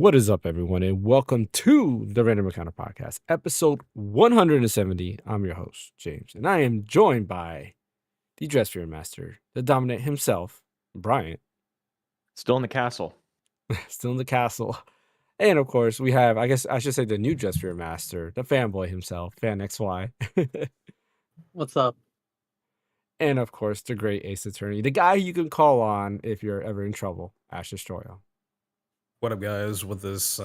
What is up, everyone, and welcome to the Random Encounter Podcast, episode 170. I'm your host, James, and I am joined by the Dress Fear Master, the Dominant himself, Bryant, Still in the castle. still in the castle. And of course, we have, I guess I should say, the new Dress Fear Master, the fanboy himself, Phaneckswhy. What's up? And of course, the great Ace Attorney, the guy you can call on if you're ever in trouble, Ash Destroyer. What up, guys, with this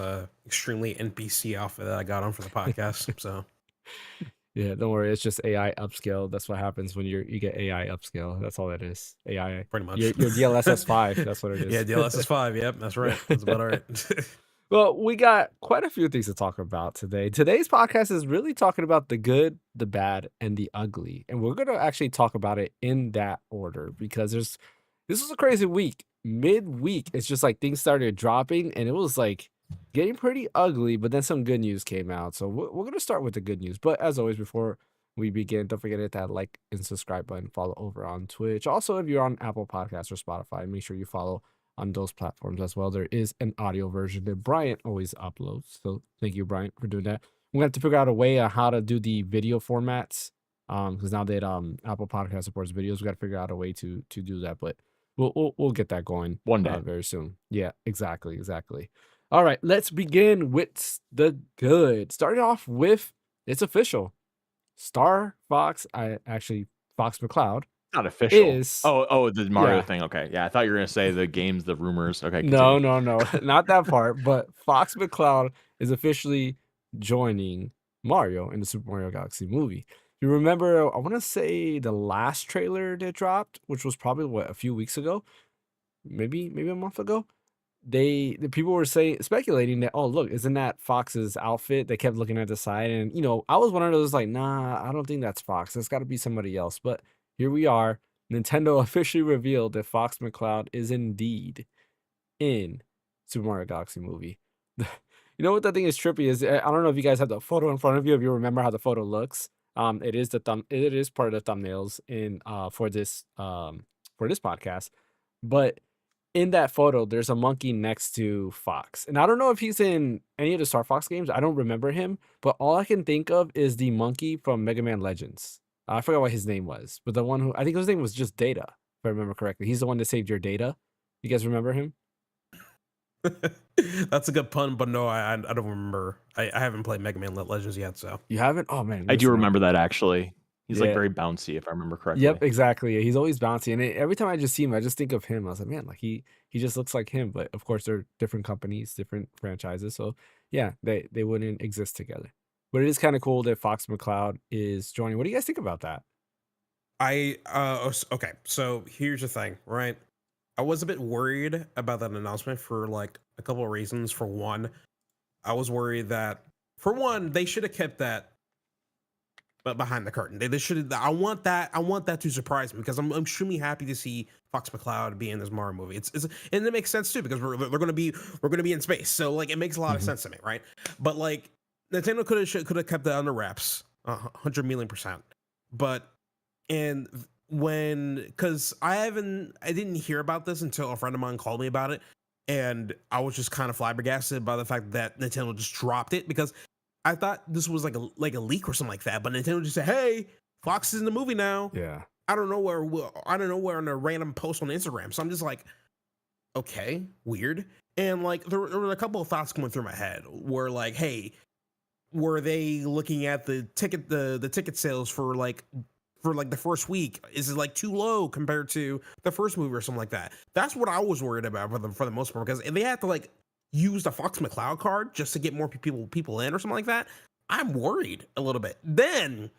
extremely NPC outfit that I got on for the podcast. So, Yeah, don't worry. It's just AI upscale. That's what happens when you get AI upscale. That's all that is. AI. pretty much. Your DLSS 5. That's what it is. Yeah, DLSS 5. Yep, that's right. That's about all right. Well, we got quite a few things to talk about today. Today's podcast is really talking about the good, the bad, and the ugly. And we're going to actually talk about it in that order because this was a crazy week. Mid-week, it's just like things started dropping and it was like getting pretty ugly, but then some good news came out. So we're going to start with the good news. But as always, before we begin, don't forget to hit that like and subscribe button. Follow over on Twitch. Also, if you're on Apple Podcasts or Spotify, make sure you follow on those platforms as well. There is an audio version that Bryant always uploads. So thank you, Bryant, for doing that. We're going to have to figure out a way on how to do the video formats. Because now that Apple Podcast supports videos, we got to figure out a way to do that. But we'll get that going One day. very soon. Yeah, exactly. All right, let's begin with the good. Starting off with, it's official. Star Fox, Fox McCloud. Not official. Is the Mario yeah. thing. Okay, yeah, I thought you were gonna say the games, the rumors. Okay, No, continue. not that part. But Fox McCloud is officially joining Mario in the Super Mario Galaxy movie. You remember, I want to say the last trailer that dropped, which was probably a few weeks ago, maybe a month ago. The people were speculating that, oh look, isn't that Fox's outfit? They kept looking at the side, and I was one of those like, nah, I don't think that's Fox. It's got to be somebody else. But here we are. Nintendo officially revealed that Fox McCloud is indeed in Super Mario Galaxy movie. You know what the thing is trippy is, I don't know if you guys have the photo in front of you, if you remember how the photo looks. It is it is part of the thumbnails in for this podcast. But in that photo, there's a monkey next to Fox. And I don't know if he's in any of the Star Fox games. I don't remember him, but all I can think of is the monkey from Mega Man Legends. I forgot what his name was, but the one who, I think his name was just Data, if I remember correctly. He's the one that saved your data. You guys remember him? That's a good pun, but no, I don't remember. I haven't played Mega Man Legends yet, so. You haven't? Oh man, I do listen, remember that actually. He's Yeah. like very bouncy, if I remember correctly. Yep, exactly. He's always bouncy, and every time I just see him, I just think of him. I was like, man, like he just looks like him. But of course, they're different companies, different franchises, so yeah, they wouldn't exist together. But it is kind of cool that Fox McCloud is joining. What do you guys think about that? Okay, so here's the thing, right? I was a bit worried about that announcement for like a couple of reasons. For one, I was worried that, for one, they should have kept that but behind the curtain. They should. I want that to surprise me, because I'm extremely happy to see Fox McCloud be in this Mario movie. It's and it makes sense too, because we're gonna be in space, so like it makes a lot of sense to me, right? But like Nintendo could have kept that under wraps, 100,000,000%. But because I didn't hear about this until a friend of mine called me about it, and I was just kind of flabbergasted by the fact that Nintendo just dropped it, because I thought this was like a leak or something like that, but Nintendo just said, "Hey, Fox is in the movie now." Yeah. I don't know where on a random post on Instagram. So I'm just like, okay, weird. And like there were a couple of thoughts going through my head where like, hey, were they looking at the ticket sales for the first week? Is it like too low compared to the first movie or something like that? That's what I was worried about for the most part, because if they had to like use the Fox McCloud card just to get more people in or something like that, I'm worried a little bit. Then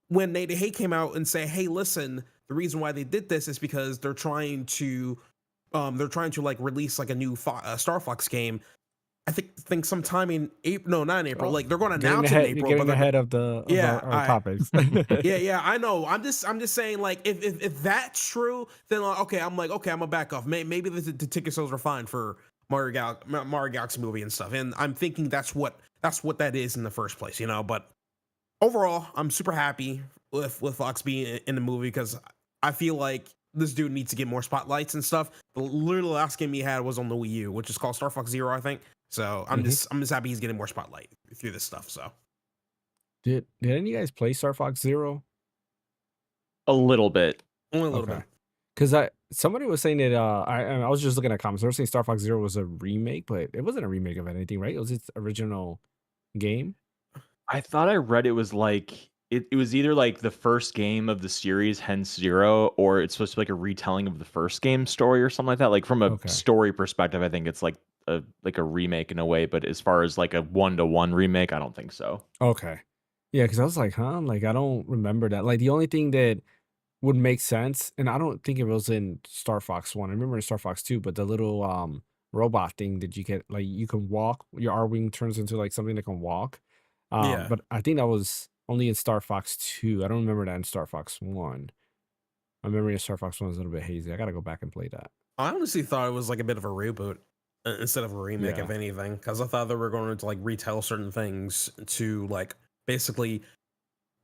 when they came out and say, hey, listen, the reason why they did this is because they're trying to like release like a new Star Fox game. I think sometime in April. No, not in April. Oh, like they're going to announce it in April. You're getting ahead of our topics. Yeah, I know. I'm just saying, like, if that's true, then like, okay, I'm gonna back off. Maybe the ticket sales are fine for Mario Galaxy movie and stuff, and I'm thinking that's what that is in the first place, But overall, I'm super happy with Fox being in the movie, because I feel like this dude needs to get more spotlights and stuff. The last game he had was on the Wii U, which is called Star Fox Zero, I think. So I'm just happy he's getting more spotlight through this stuff. So Did any of you guys play Star Fox Zero? A little bit. only a little Okay. bit. Because somebody was saying that I was just looking at comments. They were saying Star Fox Zero was a remake, but it wasn't a remake of anything, right? It was its original game. I thought I read it was like it was either like the first game of the series, hence Zero, or it's supposed to be like a retelling of the first game story or something like that. Like from a Okay. story perspective, I think it's like a remake in a way, but as far as like a 1-to-1 remake, I don't think so. Okay. Yeah, because I was like, huh? Like, I don't remember that. Like, the only thing that would make sense, and I don't think it was in Star Fox 1. I remember in Star Fox 2, but the little robot thing that you get, like, you can walk, your R-Wing turns into like something that can walk. Yeah. But I think that was only in Star Fox 2. I don't remember that in Star Fox 1. My memory of Star Fox 1 is a little bit hazy. I gotta go back and play that. I honestly thought it was like a bit of a reboot instead of a remake, Yeah. if anything, because I thought they were going to like retell certain things to like basically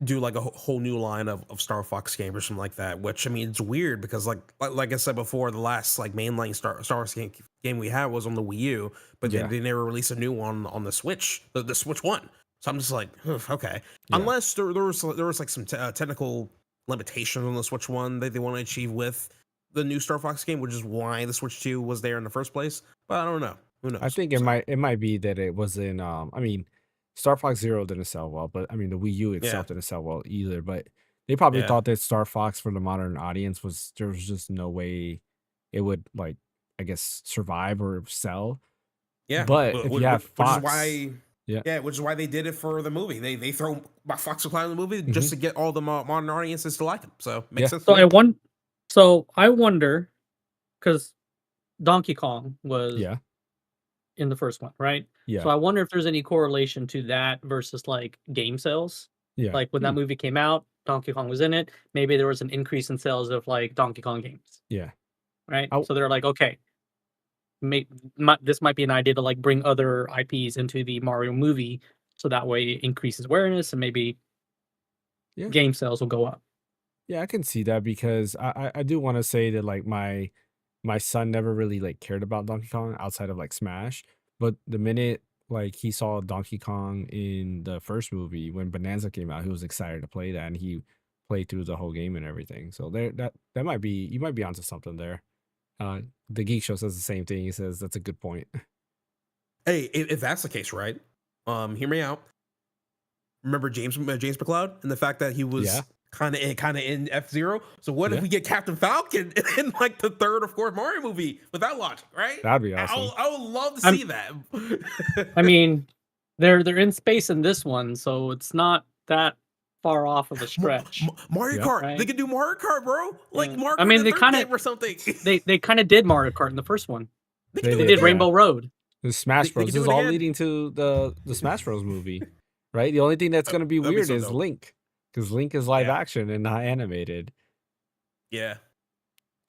do like a whole new line of Star Fox game or something like that. Which I mean, it's weird because like I said before, the last like mainline Star Wars game we had was on the Wii U, but Yeah. they never released a new one on the Switch, the Switch One. So I'm just like, okay, Yeah. unless there was like some technical limitations on the Switch One that they want to achieve with the new Star Fox game, which is why the Switch 2 was there in the first place. But I don't know. Who knows? I think it So, might be that it was in I mean, Star Fox Zero didn't sell well, but I mean the Wii U itself didn't sell well either. But they probably Yeah. thought that Star Fox for the modern audience there was just no way it would, like, I guess, survive or sell. Yeah, But if you have which Fox, is why, yeah. which is why they did it for the movie. They throw Fox McCloud in the movie Mm-hmm. just to get all the modern audiences to like him. So makes sense. So to me. I wonder, because Donkey Kong was Yeah. in the first one, right? Yeah. So I wonder if there's any correlation to that versus like game sales. Yeah. Like when that movie came out, Donkey Kong was in it. Maybe there was an increase in sales of like Donkey Kong games, Yeah. right? Oh. So they're like, okay, this might be an idea to like bring other IPs into the Mario movie, so that way it increases awareness and maybe game sales will go up. Yeah, I can see that because I do want to say that, like, my son never really like cared about Donkey Kong outside of like Smash, but the minute like he saw Donkey Kong in the first movie when Bonanza came out, he was excited to play that and he played through the whole game and everything. So that might be, you might be onto something there. The Geek Show says the same thing. He says that's a good point. Hey, if that's the case, right? Hear me out. Remember James McCloud and the fact that he was kind of in F-Zero. So what if we get Captain Falcon in like the third or fourth Mario movie with that logic, right? That'd be awesome. I would love to see that. I mean, they're in space in this one, so it's not that far off of a stretch. Mario Kart, right? they could do Mario Kart, bro. Like Mario Kart, I mean, they kind of or something. they kind of did Mario Kart in the first one. They They did Rainbow Road. The Smash Bros. They This can is do it all again. leading to the Smash Bros. Movie, right? The only thing that's going to be That'd be weird so is dope. Link, because Link is live Yeah. action and not animated. Yeah.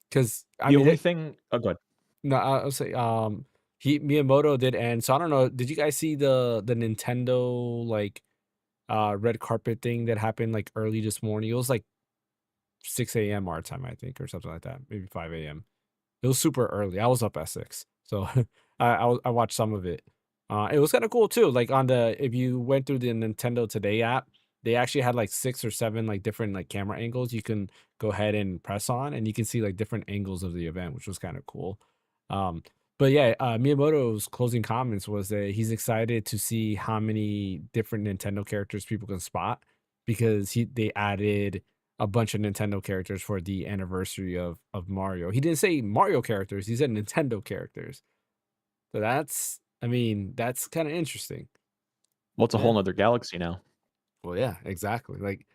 Because The only thing. Oh, go ahead. No, I'll say Miyamoto did end. So I don't know. Did you guys see the Nintendo like red carpet thing that happened like early this morning? It was like 6 a.m. our time, I think, or something like that. Maybe 5 a.m. It was super early. I was up at 6, so I watched some of it. It was kind of cool too. Like if you went through the Nintendo Today app, they actually had like 6 or 7 like different like camera angles you can go ahead and press on, and you can see like different angles of the event, which was kind of cool. But yeah, Miyamoto's closing comments was that he's excited to see how many different Nintendo characters people can spot because they added a bunch of Nintendo characters for the anniversary of Mario. He didn't say Mario characters, he said Nintendo characters. So that's kind of interesting. Well, it's a whole nother galaxy now. Well, yeah, exactly. Like,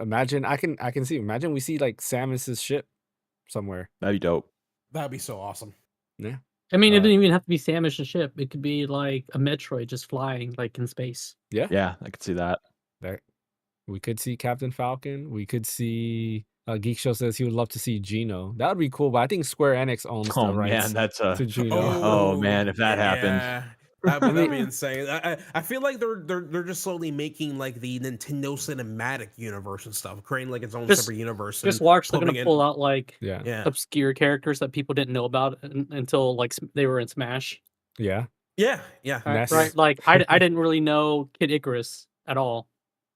imagine imagine we see like Samus's ship somewhere. That'd be dope. That'd be so awesome. Yeah. I mean, it didn't even have to be Samus's ship. It could be like a Metroid just flying like in space. Yeah. Yeah, I could see that. We could see Captain Falcon. We could see Geek Show says he would love to see Gino. That would be cool, but I think Square Enix owns the Oh rights man, that's a. to Gino. Oh man, if that happened. Yeah. That'd be insane. I feel like they're just slowly making like the Nintendo cinematic universe and stuff, creating like its own separate universe. Just and watch, they're pumping gonna pull out like Yeah. Yeah. obscure characters that people didn't know about until like they were in Smash. Yeah. Yeah. Ness. Right. Like I didn't really know Kid Icarus at all.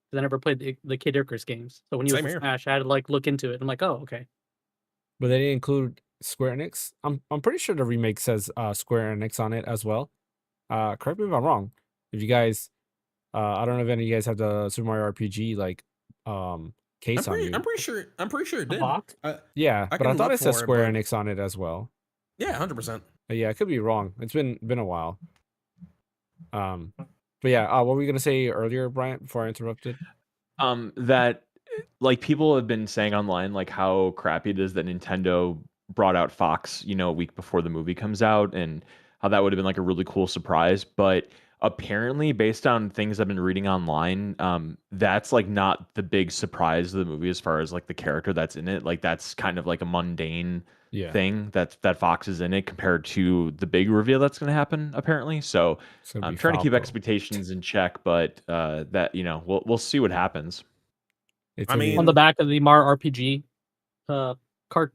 'Cause I never played the Kid Icarus games. So when he was Same in here. Smash, I had to like look into it. I'm like, oh, okay. But they didn't include Square Enix. I'm pretty sure the remake says Square Enix on it as well. Correct me if I'm wrong. If you guys, I don't know if any of you guys have the Super Mario RPG like case on you. I'm pretty sure it did. box? Yeah, I but I can thought look it says for it, Square but- Enix on it as well. Yeah, 100%. Yeah, I could be wrong. It's been a while. But yeah, what were you gonna say earlier, Bryant? Before I interrupted. That like people have been saying online like how crappy it is that Nintendo brought out Fox, a week before the movie comes out, and how that would have been like a really cool surprise. But apparently, based on things I've been reading online, that's like not the big surprise of the movie as far as like the character that's in it. Like that's kind of like a mundane thing that Fox is in it compared to the big reveal that's going to happen apparently. So I'm trying to keep expectations in check, but that we'll see what happens. It's on the back of the Mario RPG cart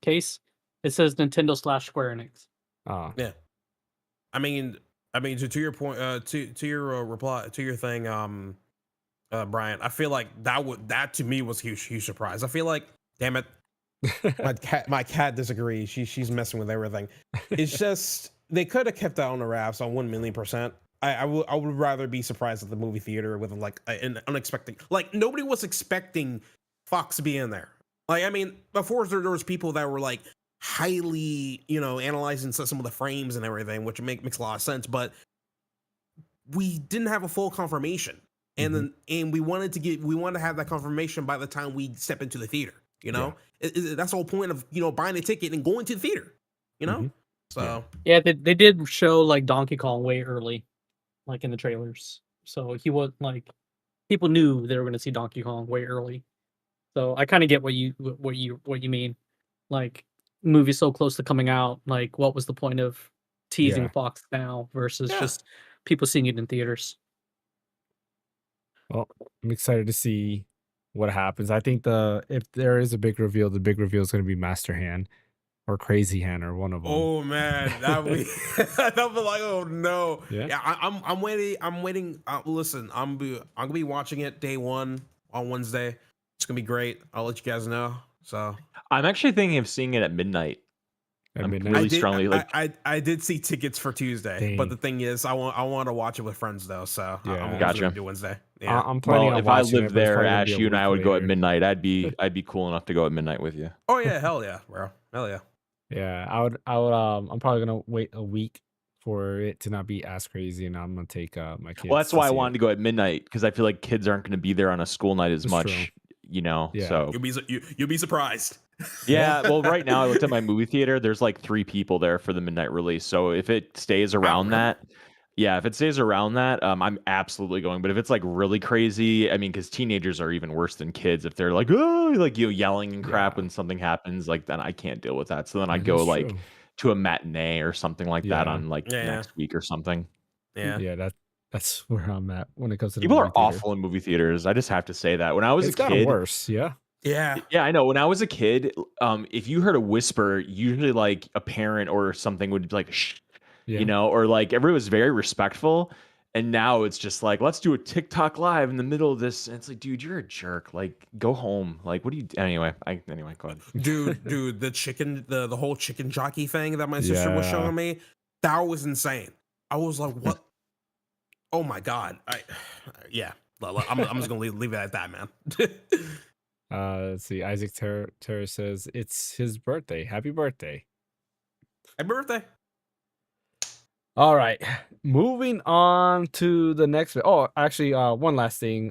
case, it says Nintendo / Square Enix. Yeah. I mean, to your point, to your reply to your thing, Brian, I feel like that to me was huge surprise. I feel like, damn it, my cat disagrees. She's messing with everything. It's just they could have kept that on the wraps on 1,000,000%. I would rather be surprised at the movie theater with like an unexpected, like nobody was expecting Fox to be in there. Like, I mean, before there was people that were like highly, analyzing some of the frames and everything, which makes a lot of sense, but we didn't have a full confirmation. And we wanted to have that confirmation by the time we step into the theater. That's the whole point of buying a ticket and going to the theater. So yeah, they did show like Donkey Kong way early, like in the trailers. So he was like, people knew they were going to see Donkey Kong way early. So I kind of get what you mean. Like, movie so close to coming out, like what was the point of teasing Fox now versus just people seeing it in theaters? Well, I'm excited to see what happens. I think if there is a big reveal, the big reveal is going to be Master Hand or Crazy Hand or one of them. Oh man, that would be like, oh no. Yeah. I'm waiting. Listen, I'm gonna be watching it day one on Wednesday. It's gonna be great. I'll let you guys know. So I'm actually thinking of seeing it at midnight. Really strongly like I did see tickets for Tuesday, Dang. but the thing is, I want to watch it with friends though. So I'm Gotcha. gonna do Wednesday. Yeah. I'm planning on if I watching lived it, but it's there, probably gonna Ash, be a you and I week would go at later. midnight. I'd be cool enough to go at midnight with you. Oh yeah, hell yeah, bro. Hell yeah. Yeah, I would. I'm probably gonna wait a week for it to not be as crazy, and I'm gonna take my kids. Well, that's why I see wanted it. to go at midnight because I feel like kids aren't going to be there on a school night as That's much, true. Yeah. So You'll be surprised. yeah. Well, right now I looked at my movie theater. There's like 3 people there for the midnight release. So if it stays around that, if it stays around that, I'm absolutely going. But if it's like really crazy, I mean, because teenagers are even worse than kids. If they're like, oh, like yelling and crap when something happens, like then I can't deal with that. So then I go That's like true. to a matinee or something like that Yeah. on like next week or something. Yeah. That's where I'm at when it comes to the People movie are theater. awful in movie theaters. I just have to say that. When I was It's a gotten kid, worse. Yeah. Yeah. yeah, I know. When I was a kid, if you heard a whisper, usually like a parent or something would be like, shh, or like everybody was very respectful. And now it's just like, let's do a TikTok live in the middle of this. And it's like, dude, you're a jerk. Like, go home. Like, what do you? Anyway, go ahead. Dude, the whole chicken jockey thing that my sister was showing me, that was insane. I was like, what? Oh my god. I'm just gonna leave it at that, man. Let's see. Isaac Terra says it's his birthday. Happy birthday. Happy birthday. All right. Moving on to the next. Oh, actually, one last thing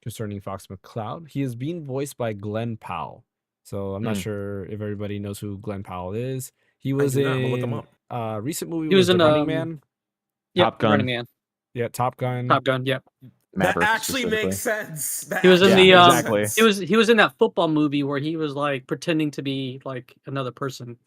concerning Fox McCloud. He is being voiced by Glenn Powell. So I'm not sure if everybody knows who Glenn Powell is. He was look him in up. Recent movie He was in The Running Man. Top Gun. Running Man. Yeah, Top Gun. Top Gun. Yep. That Maverick actually makes specifically. sense. He was in the exactly. he was in that football movie where he was like pretending to be like another person.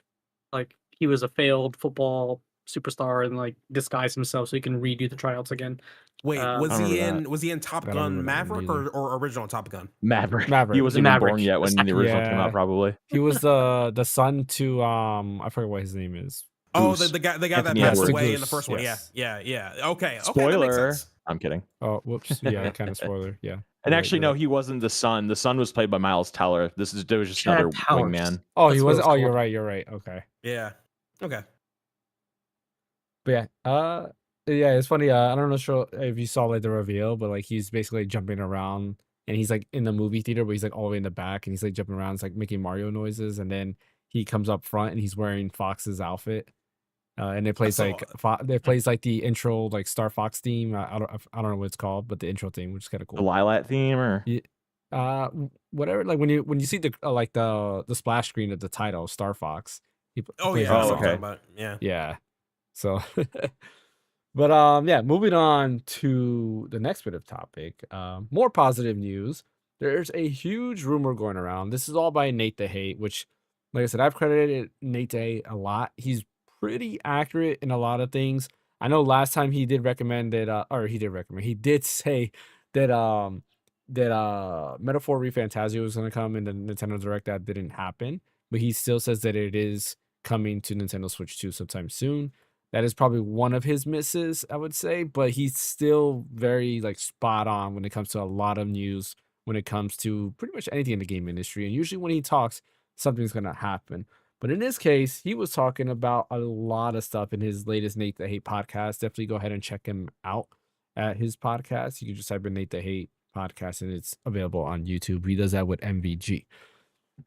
Like he was a failed football superstar and like disguised himself so he can redo the tryouts again. Wait, I was remember he in Top I don't Gun remember that one Maverick or original Top Gun? Maverick. Maverick. He wasn't The even born Maverick. yet when the original came Yeah. out, probably. He was the son to I forget what his name is. Oh, Goose. the guy that Anthony passed Edwards. away in the Goose, first one. yes. Yeah. Okay, that makes Spoiler. sense. I'm kidding. Oh, whoops. Yeah, kind of spoiler. Yeah. And You're right, actually, you're no, right. he wasn't the son. The son was played by Miles Teller. There was just Chad another Towers. wingman. Oh, That's he what it wasn't. was Oh, you're called. right. You're right. Okay. Yeah. Okay. But yeah, it's funny. I don't know sure if you saw like the reveal, but like he's basically jumping around and he's like in the movie theater, but he's like all the way in the back and he's like jumping around, it's like making Mario noises, and then he comes up front and he's wearing Fox's outfit. And it plays So- like it plays like the intro like Star Fox theme. I don't know what it's called, but the intro theme, which is kind of The cool. Lilac theme, or Whatever. Like when you see the like the splash screen of the title Star Fox. Oh plays yeah, that that's Oh, what I'm song. okay. talking about. Yeah. Yeah. So, but yeah, moving on to the next bit of topic. More positive news. There's a huge rumor going around. This is all by Nate the Hate, which, like I said, I've credited Nate the Hate a lot. He's pretty accurate in a lot of things. I know last time he did recommend that, he did say that Metaphor ReFantazio was going to come in the Nintendo Direct. That didn't happen, but he still says that it is coming to Nintendo Switch 2 sometime soon. That is probably one of his misses, I would say, but he's still very like spot on when it comes to a lot of news, when it comes to pretty much anything in the game industry. And usually when he talks, something's gonna happen. But in this case, he was talking about a lot of stuff in his latest Nate the Hate podcast. Definitely go ahead and check him out at his podcast. You can just type in Nate the Hate podcast and it's available on YouTube. He does that with MVG.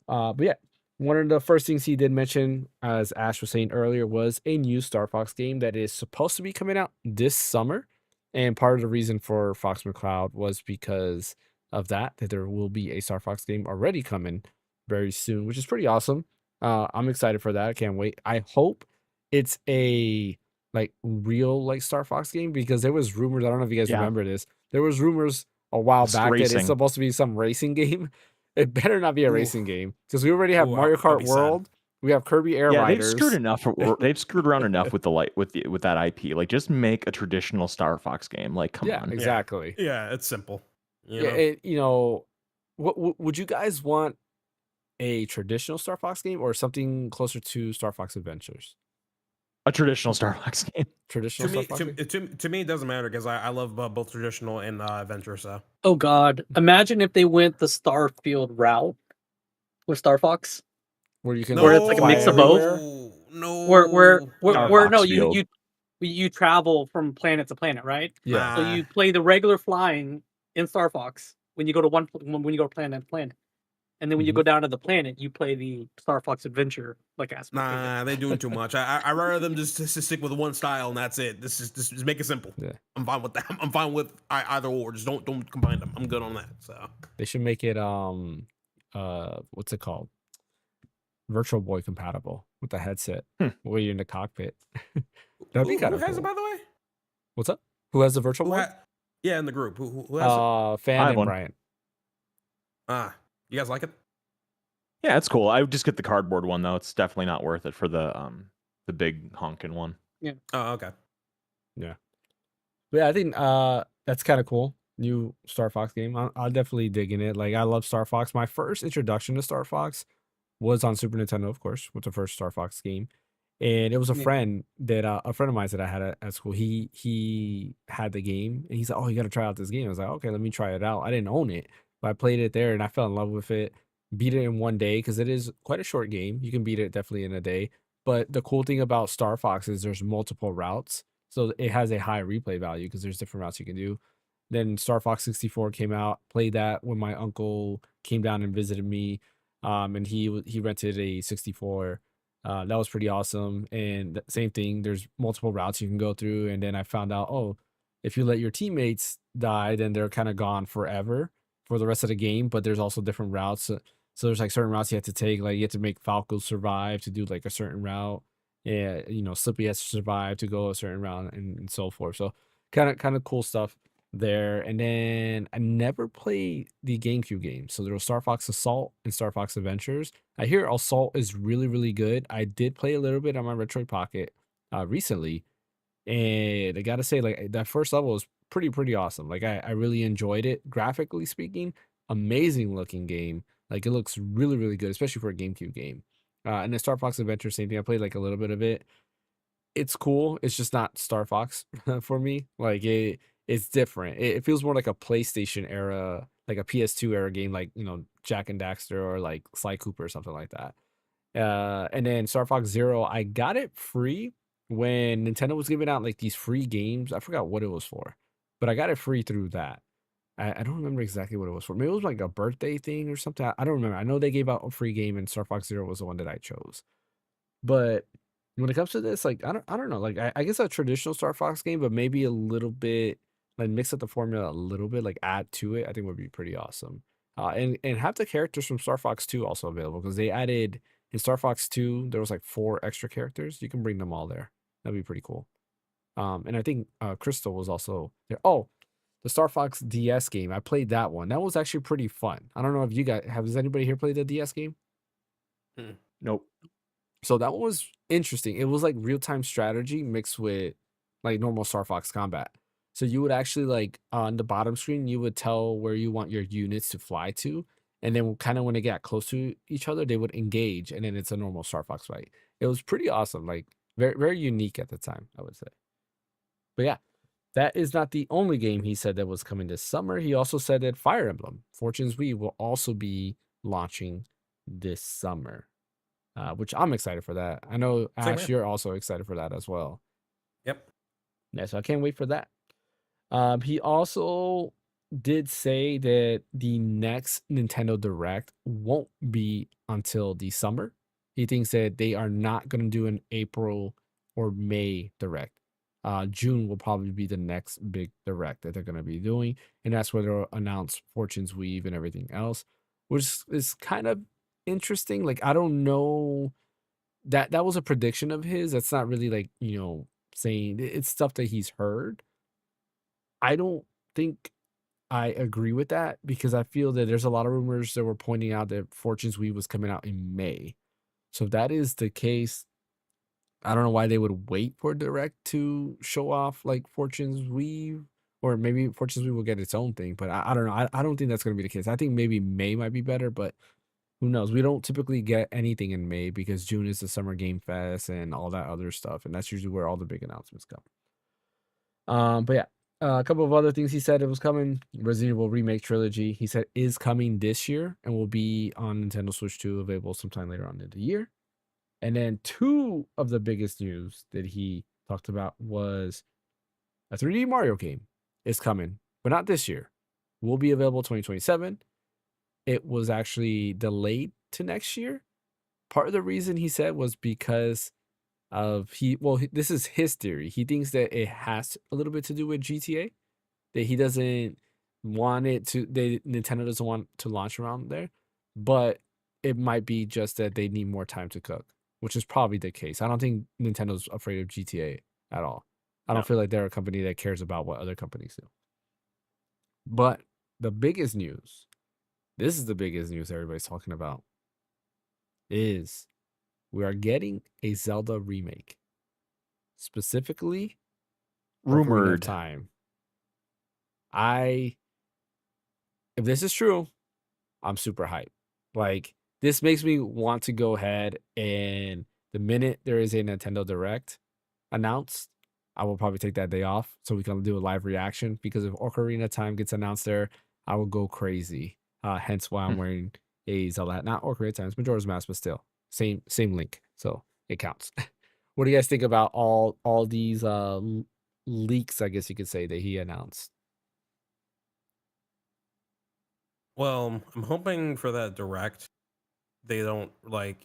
But yeah, one of the first things he did mention, as Ash was saying earlier, was a new Star Fox game that is supposed to be coming out this summer. And part of the reason for Fox McCloud was because of that there will be a Star Fox game already coming very soon, which is pretty awesome. I'm excited for that. I can't wait. I hope it's a like real like Star Fox game, because there was rumors. I don't know if you guys Yeah. remember this. There was rumors a while It's back that racing. it's supposed to be some racing game. It better not be a Ooh. racing game, because we already have Ooh, Mario that'd Kart be sad. World. We have Kirby Air Yeah, Riders. they've screwed enough. They've screwed around enough with with that IP. Like, just make a traditional Star Fox game. Like, come Yeah, on. exactly. Yeah, it's simple. You know, what would you guys want, a traditional Star Fox game or something closer to Star Fox Adventures? A traditional Star Fox game. Traditional To me, Star Fox game? to me, it doesn't matter because I love both traditional and adventure. So Oh God! Imagine if they went the Starfield route with Star Fox, Where you can Where it's like a fly mix of both? everywhere? No, where Star no, Fox Field. you travel from planet to planet, right? Yeah. So you play the regular flying in Star Fox when you go to when you go planet to planet, and then when you go down to the planet, you play the Star Fox Adventure like aspect. of it. Nah, they're doing too much. I rather them just to stick with one style and that's it. Just make it simple. Yeah. I'm fine with that. I'm fine with either or. Just don't combine them. I'm good on that. So They should make it what's it called? Virtual Boy compatible with the headset where you're in the cockpit. That'd be kind who of has cool. it, by the way? What's up? Who has the Virtual Boy? Yeah, in the group. Who has it? Fan I have and one. Brian. You guys like it? Yeah, it's cool. I would just get the cardboard one though. It's definitely not worth it for the big honking one. Oh, okay. But yeah, I think that's kind of cool. New Star Fox game. I'll definitely dig in it. Like, I love Star Fox. My first introduction to Star Fox was on Super Nintendo, of course, with the first Star Fox game. And it was a Yeah. friend of mine that I had at school. He had the game and he's like, "Oh, you got to try out this game." I was like, "Okay, let me try it out." I didn't own it, but I played it there and I fell in love with it. Beat it in one day because it is quite a short game. You can beat it definitely in a day. But the cool thing about Star Fox is there's multiple routes, so it has a high replay value because there's different routes you can do. Then Star Fox 64 came out. Played that when my uncle came down and visited me, and he rented a 64. That was pretty awesome. And same thing, there's multiple routes you can go through. And then I found out, oh, if you let your teammates die, then they're kind of gone forever for the rest of the game. But there's also different routes. So there's like certain routes you have to take. Like, you have to make Falco survive to do like a certain route. Yeah, Slippy has to survive to go a certain route and so forth. So kind of cool stuff there. And then I never played the GameCube game. So there was Star Fox Assault and Star Fox Adventures. I hear Assault is really, really good. I did play a little bit on my Retroid Pocket recently. And I gotta say, like, that first level was pretty awesome. Like, I really enjoyed it. Graphically speaking, amazing looking game. Like, it looks really, really good, especially for a GameCube game. And then Star Fox Adventure, same thing. I played like a little bit of it. it's cool. It's just not Star Fox for me. Like it's different. It feels more like a PlayStation era, like a PS2 era game, like Jack and Daxter or like Sly Cooper or something like that. And then Star Fox Zero, I got it free when Nintendo was giving out like these free games. I forgot what it was for, but I got it free through that. I don't remember exactly what it was for. Maybe it was like a birthday thing or something. I don't remember. I know they gave out a free game and Star Fox Zero was the one that I chose. But when it comes to this, like I don't know. Like I guess a traditional Star Fox game, but maybe a little bit like mix up the formula a little bit, like add to it, I think would be pretty awesome. And have the characters from Star Fox 2 also available because they added in Star Fox 2, there was like 4 extra characters. You can bring them all there. That'd be pretty cool. And I think Crystal was also there. Oh, the Star Fox DS game. I played that one. That was actually pretty fun. I don't know if you guys has anybody here played the DS game? Nope. So that one was interesting. It was like real-time strategy mixed with like normal Star Fox combat. So you would actually like on the bottom screen, you would tell where you want your units to fly to. And then kind of when they got close to each other, they would engage. And then it's a normal Star Fox fight. It was pretty awesome. Like very, very unique at the time, I would say. But yeah, that is not the only game he said that was coming this summer. He also said that Fire Emblem, Fortune's Wii, will also be launching this summer. Which I'm excited for that. I know, Same Ash, here. you're also excited for that as well. Yep. Yeah, so I can't wait for that. He also did say that the next Nintendo Direct won't be until the summer. He thinks that they are not going to do an April or May Direct. June will probably be the next big Direct that they're going to be doing. And that's where they'll announce Fortune's Weave and everything else, which is kind of interesting. Like, I don't know. That was a prediction of his. That's not really like, saying it's stuff that he's heard. I don't think I agree with that because I feel that there's a lot of rumors that were pointing out that Fortune's Weave was coming out in May. So if that is the case, I don't know why they would wait for Direct to show off like Fortune's Weave, or maybe Fortune's Weave will get its own thing. But I don't know. I don't think that's going to be the case. I think maybe May might be better, but who knows? We don't typically get anything in May because June is the Summer Game Fest and all that other stuff, and that's usually where all the big announcements come. But yeah, a couple of other things he said it was coming. Resident Evil Remake Trilogy, he said, is coming this year and will be on Nintendo Switch 2, available sometime later on in the year. And then 2 of the biggest news that he talked about was a 3D Mario game is coming, but not this year. Will be available 2027. It was actually delayed to next year. Part of the reason he said was because of this is his theory. He thinks that it has a little bit to do with GTA, that he doesn't want it to, Nintendo doesn't want to launch around there, but it might be just that they need more time to cook, which is probably the case. I don't think Nintendo's afraid of GTA at all. I don't feel like they're a company that cares about what other companies do. But the biggest news, this is the biggest news everybody's talking about, is we are getting a Zelda remake. Specifically, Ocarina of Rumored. Time. If this is true, I'm super hyped. Like, this makes me want to go ahead and the minute there is a Nintendo Direct announced, I will probably take that day off so we can do a live reaction, because if Ocarina of Time gets announced there, I will go crazy. Hence why I'm wearing a Zelda hat. Not Ocarina of Time, it's Majora's Mask, but still. Same link. So it counts. What do you guys think about all these leaks, I guess you could say, that he announced? Well, I'm hoping for that Direct they don't like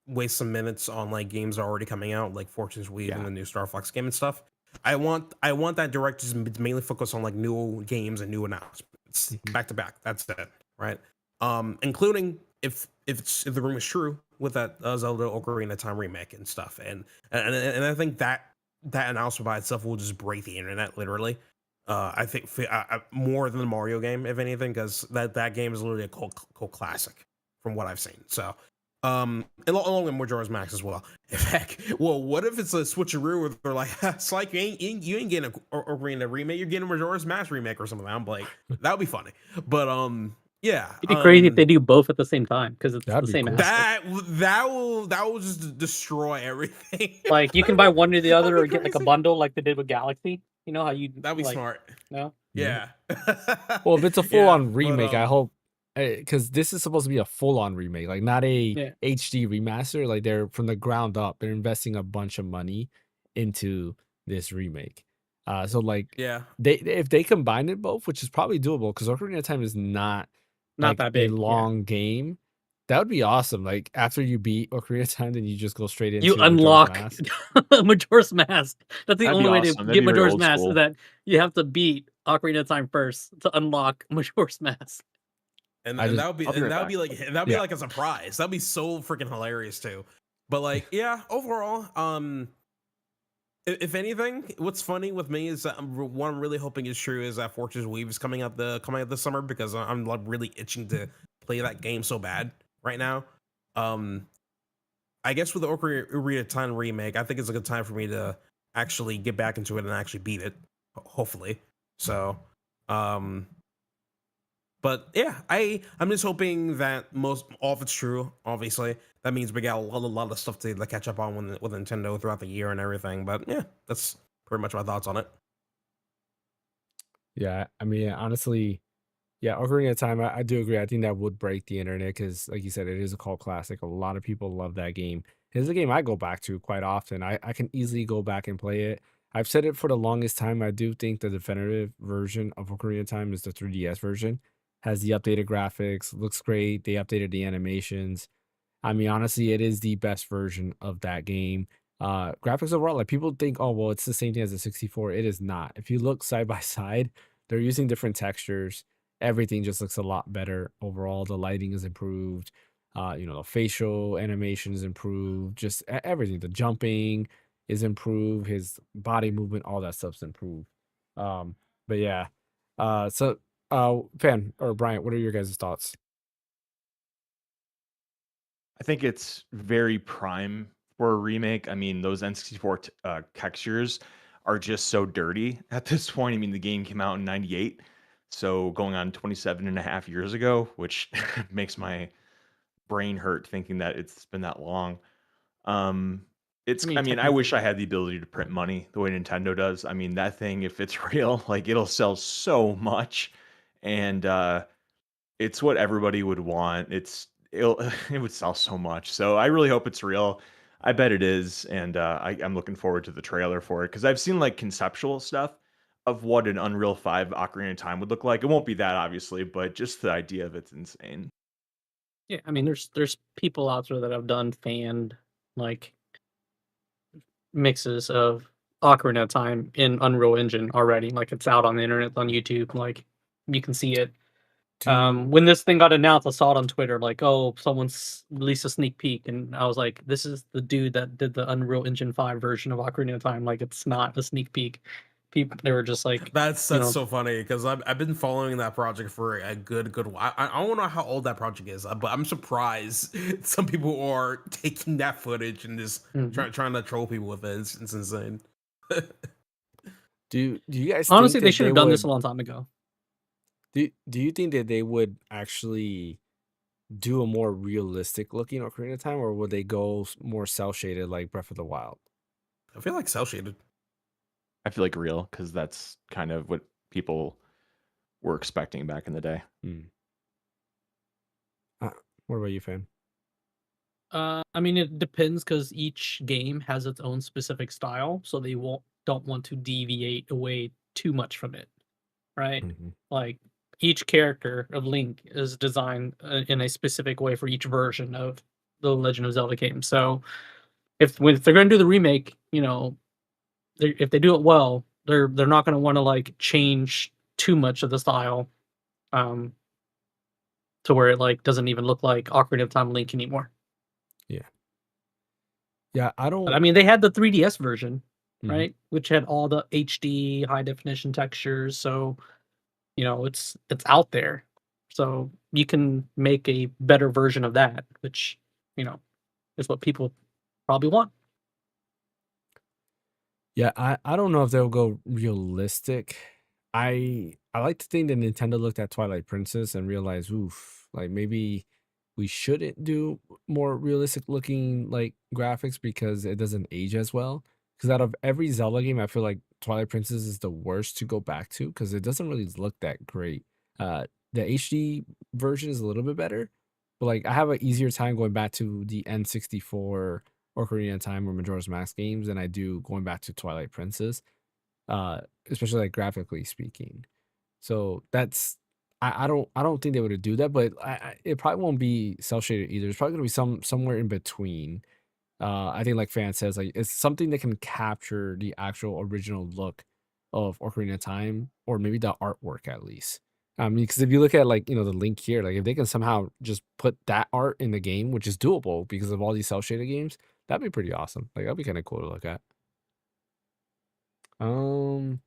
waste some minutes on like games that are already coming out, like Fortune's Weave and the new Star Fox game and stuff. I want that Direct to mainly focus on like new games and new announcements back to back. That's it, right? Including if the rumor is true with that Zelda Ocarina of Time remake and stuff, and I think that announcement by itself will just break the internet literally. I think more than the Mario game, if anything, because that game is literally a cult classic from what I've seen. So, and along with Majora's Mask as well. In fact, well, what if it's a switcheroo where they're like, it's like you ain't getting a Ocarina remake, you're getting a Majora's Mask remake or something. I'm like, that would be funny. But Yeah, It'd be crazy if they do both at the same time because it's That'd the be same cool. asset. that will just destroy everything. Like you can buy one or the That'd other, be or get like a crazy. bundle, like they did with Galaxy. You know how you That'd be like, smart. no? Yeah. Well, if it's a Yeah, full-on but remake, I hope, because this is supposed to be a full-on remake, like not a Yeah. HD remaster. Like they're from the ground up, they're investing a bunch of money into this remake. So like yeah. if they combine it both, which is probably doable, because Ocarina of Time is not Not like that a big. Yeah. long game. That would be awesome. Like after you beat Ocarina of Time, then you just go straight into You Majora's unlock Mask. Majora's Mask. That's the That'd only be way awesome. to That'd get be very Majora's old Mask. Is school. that you have to beat Ocarina of Time first to unlock Majora's Mask. And, I and just- that would be I'll be right and that would back. be like Yeah. like a surprise. That'd be so freaking hilarious too. But like, yeah, overall, if anything, what's funny with me is that what I'm really hoping is true is that Fortress Weave is coming out this summer, because I'm like really itching to play that game so bad right now. I guess with the Ocarina of Time remake, I think it's a good time for me to actually get back into it and actually beat it, hopefully. So, but yeah, I'm just hoping that all of it's true. Obviously, that means we got a lot of stuff to catch up on with Nintendo throughout the year and everything. But yeah, that's pretty much my thoughts on it. Yeah, I mean, honestly, yeah, Ocarina of Time, I do agree. I think that would break the internet because, like you said, it is a cult classic. A lot of people love that game. It's a game I go back to quite often. I can easily go back and play it. I've said it for the longest time. I do think the definitive version of Ocarina of Time is the 3DS version. Has the updated graphics, looks great. They updated the animations. I mean, honestly, it is the best version of that game. Graphics overall, like people think, oh, well, it's the same thing as the 64. It is not. If you look side by side, they're using different textures. Everything just looks a lot better overall. The lighting is improved. The facial animation is improved. Just everything. The jumping is improved. His body movement, all that stuff's improved. But yeah. Fan or Bryant, what are your guys' thoughts? I think it's very prime for a remake. I mean, those N64 textures are just so dirty at this point. I mean, the game came out in 98, so going on 27 and a half years ago, which makes my brain hurt thinking that it's been that long. I mean, I wish I had the ability to print money the way Nintendo does. I mean, that thing, if it's real, like it'll sell so much, and it's what everybody would want. It would sell so much. So I really hope it's real. I bet it is, and I'm looking forward to the trailer for it because I've seen like conceptual stuff of what an Unreal 5 Ocarina of Time would look like. It won't be that obviously, but just the idea of it's insane. Yeah, I mean, there's people out there that have done fanned like mixes of Ocarina of Time in Unreal Engine already. Like it's out on the internet, on YouTube. Like you can see it. When this thing got announced, I saw it on Twitter. Like, oh, someone's released a sneak peek, and I was like, this is the dude that did the Unreal Engine 5 version of Ocarina of Time. Like, it's not a sneak peek. People, they were just like, That's so funny because I've been following that project for a good while. I don't know how old that project is, but I'm surprised some people are taking that footage and just trying to troll people with it. It's insane. Do you guys honestly, think they that should they have done would this a long time ago. do you think that they would actually do a more realistic looking Ocarina of Time, or would they go more cell shaded like Breath of the Wild? I feel like cell shaded. I feel like real because that's kind of what people were expecting back in the day. What about you, Fan? I mean, it depends because each game has its own specific style, so they don't want to deviate away too much from it, right? Like each character of Link is designed in a specific way for each version of the Legend of Zelda game. So if they're going to do the remake, if they do it well, they're not going to want to like change too much of the style, to where it like doesn't even look like Ocarina of Time Link anymore. Yeah, I don't. But I mean, they had the 3DS version, Mhm. right, which had all the HD high definition textures. So it's out there. So you can make a better version of that, which is what people probably want. Yeah, I don't know if they'll go realistic. I like to think that Nintendo looked at Twilight Princess and realized, oof, like maybe we shouldn't do more realistic looking like graphics because it doesn't age as well. Because out of every Zelda game, I feel like Twilight Princess is the worst to go back to because it doesn't really look that great. The HD version is a little bit better, but like I have an easier time going back to the N64 Ocarina of Time or Majora's Mask games than I do going back to Twilight Princess, especially like graphically speaking. So that's I don't think they would do that, but it probably won't be cell shaded either. It's probably gonna be somewhere in between. I think like fan says, like it's something that can capture the actual original look of Ocarina of Time, or maybe the artwork at least. Because if you look at like the link here, like if they can somehow just put that art in the game, which is doable because of all these cell shaded games, that'd be pretty awesome. Like that'd be kind of cool to look at. Um,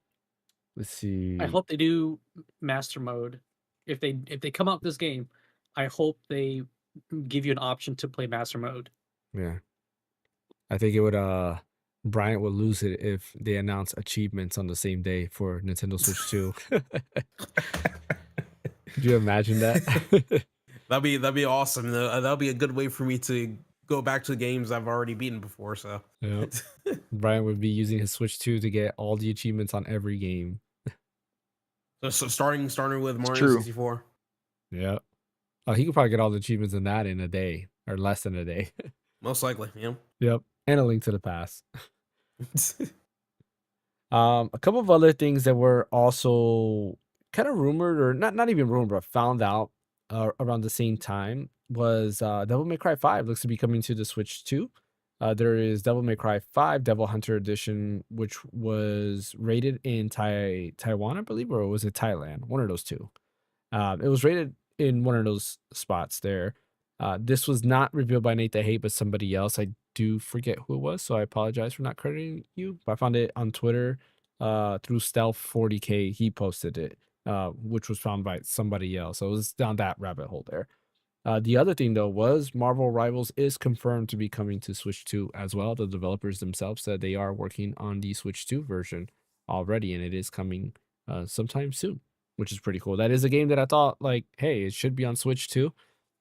let's I see. hope they do master mode. If they come out with this game, I hope they give you an option to play master mode. Yeah. I think it would Bryant would lose it if they announce achievements on the same day for Nintendo Switch 2. Could you imagine that? That'd be awesome. That'll be a good way for me to go back to games I've already beaten before. So Yep. Bryant would be using his Switch 2 to get all the achievements on every game. so starting with Mario true. 64. Yeah. Oh, he could probably get all the achievements in that in a day or less than a day. Most likely, yeah. Yep. And A Link to the Past. A couple of other things that were also kind of rumored, or not even rumored, but found out around the same time was Devil May Cry 5 looks to be coming to the Switch 2. There is Devil May Cry 5 Devil Hunter Edition, which was rated in Taiwan, I believe, or was it Thailand? One of those two. It was rated in one of those spots there. This was not revealed by Nate the Hate, but somebody else. I do forget who it was, so I apologize for not crediting you. But I found it on Twitter through Stealth40K. He posted it, which was found by somebody else. So it was down that rabbit hole there. The other thing, though, was Marvel Rivals is confirmed to be coming to Switch 2 as well. The developers themselves said they are working on the Switch 2 version already, and it is coming sometime soon, which is pretty cool. That is a game that I thought, like, hey, it should be on Switch 2.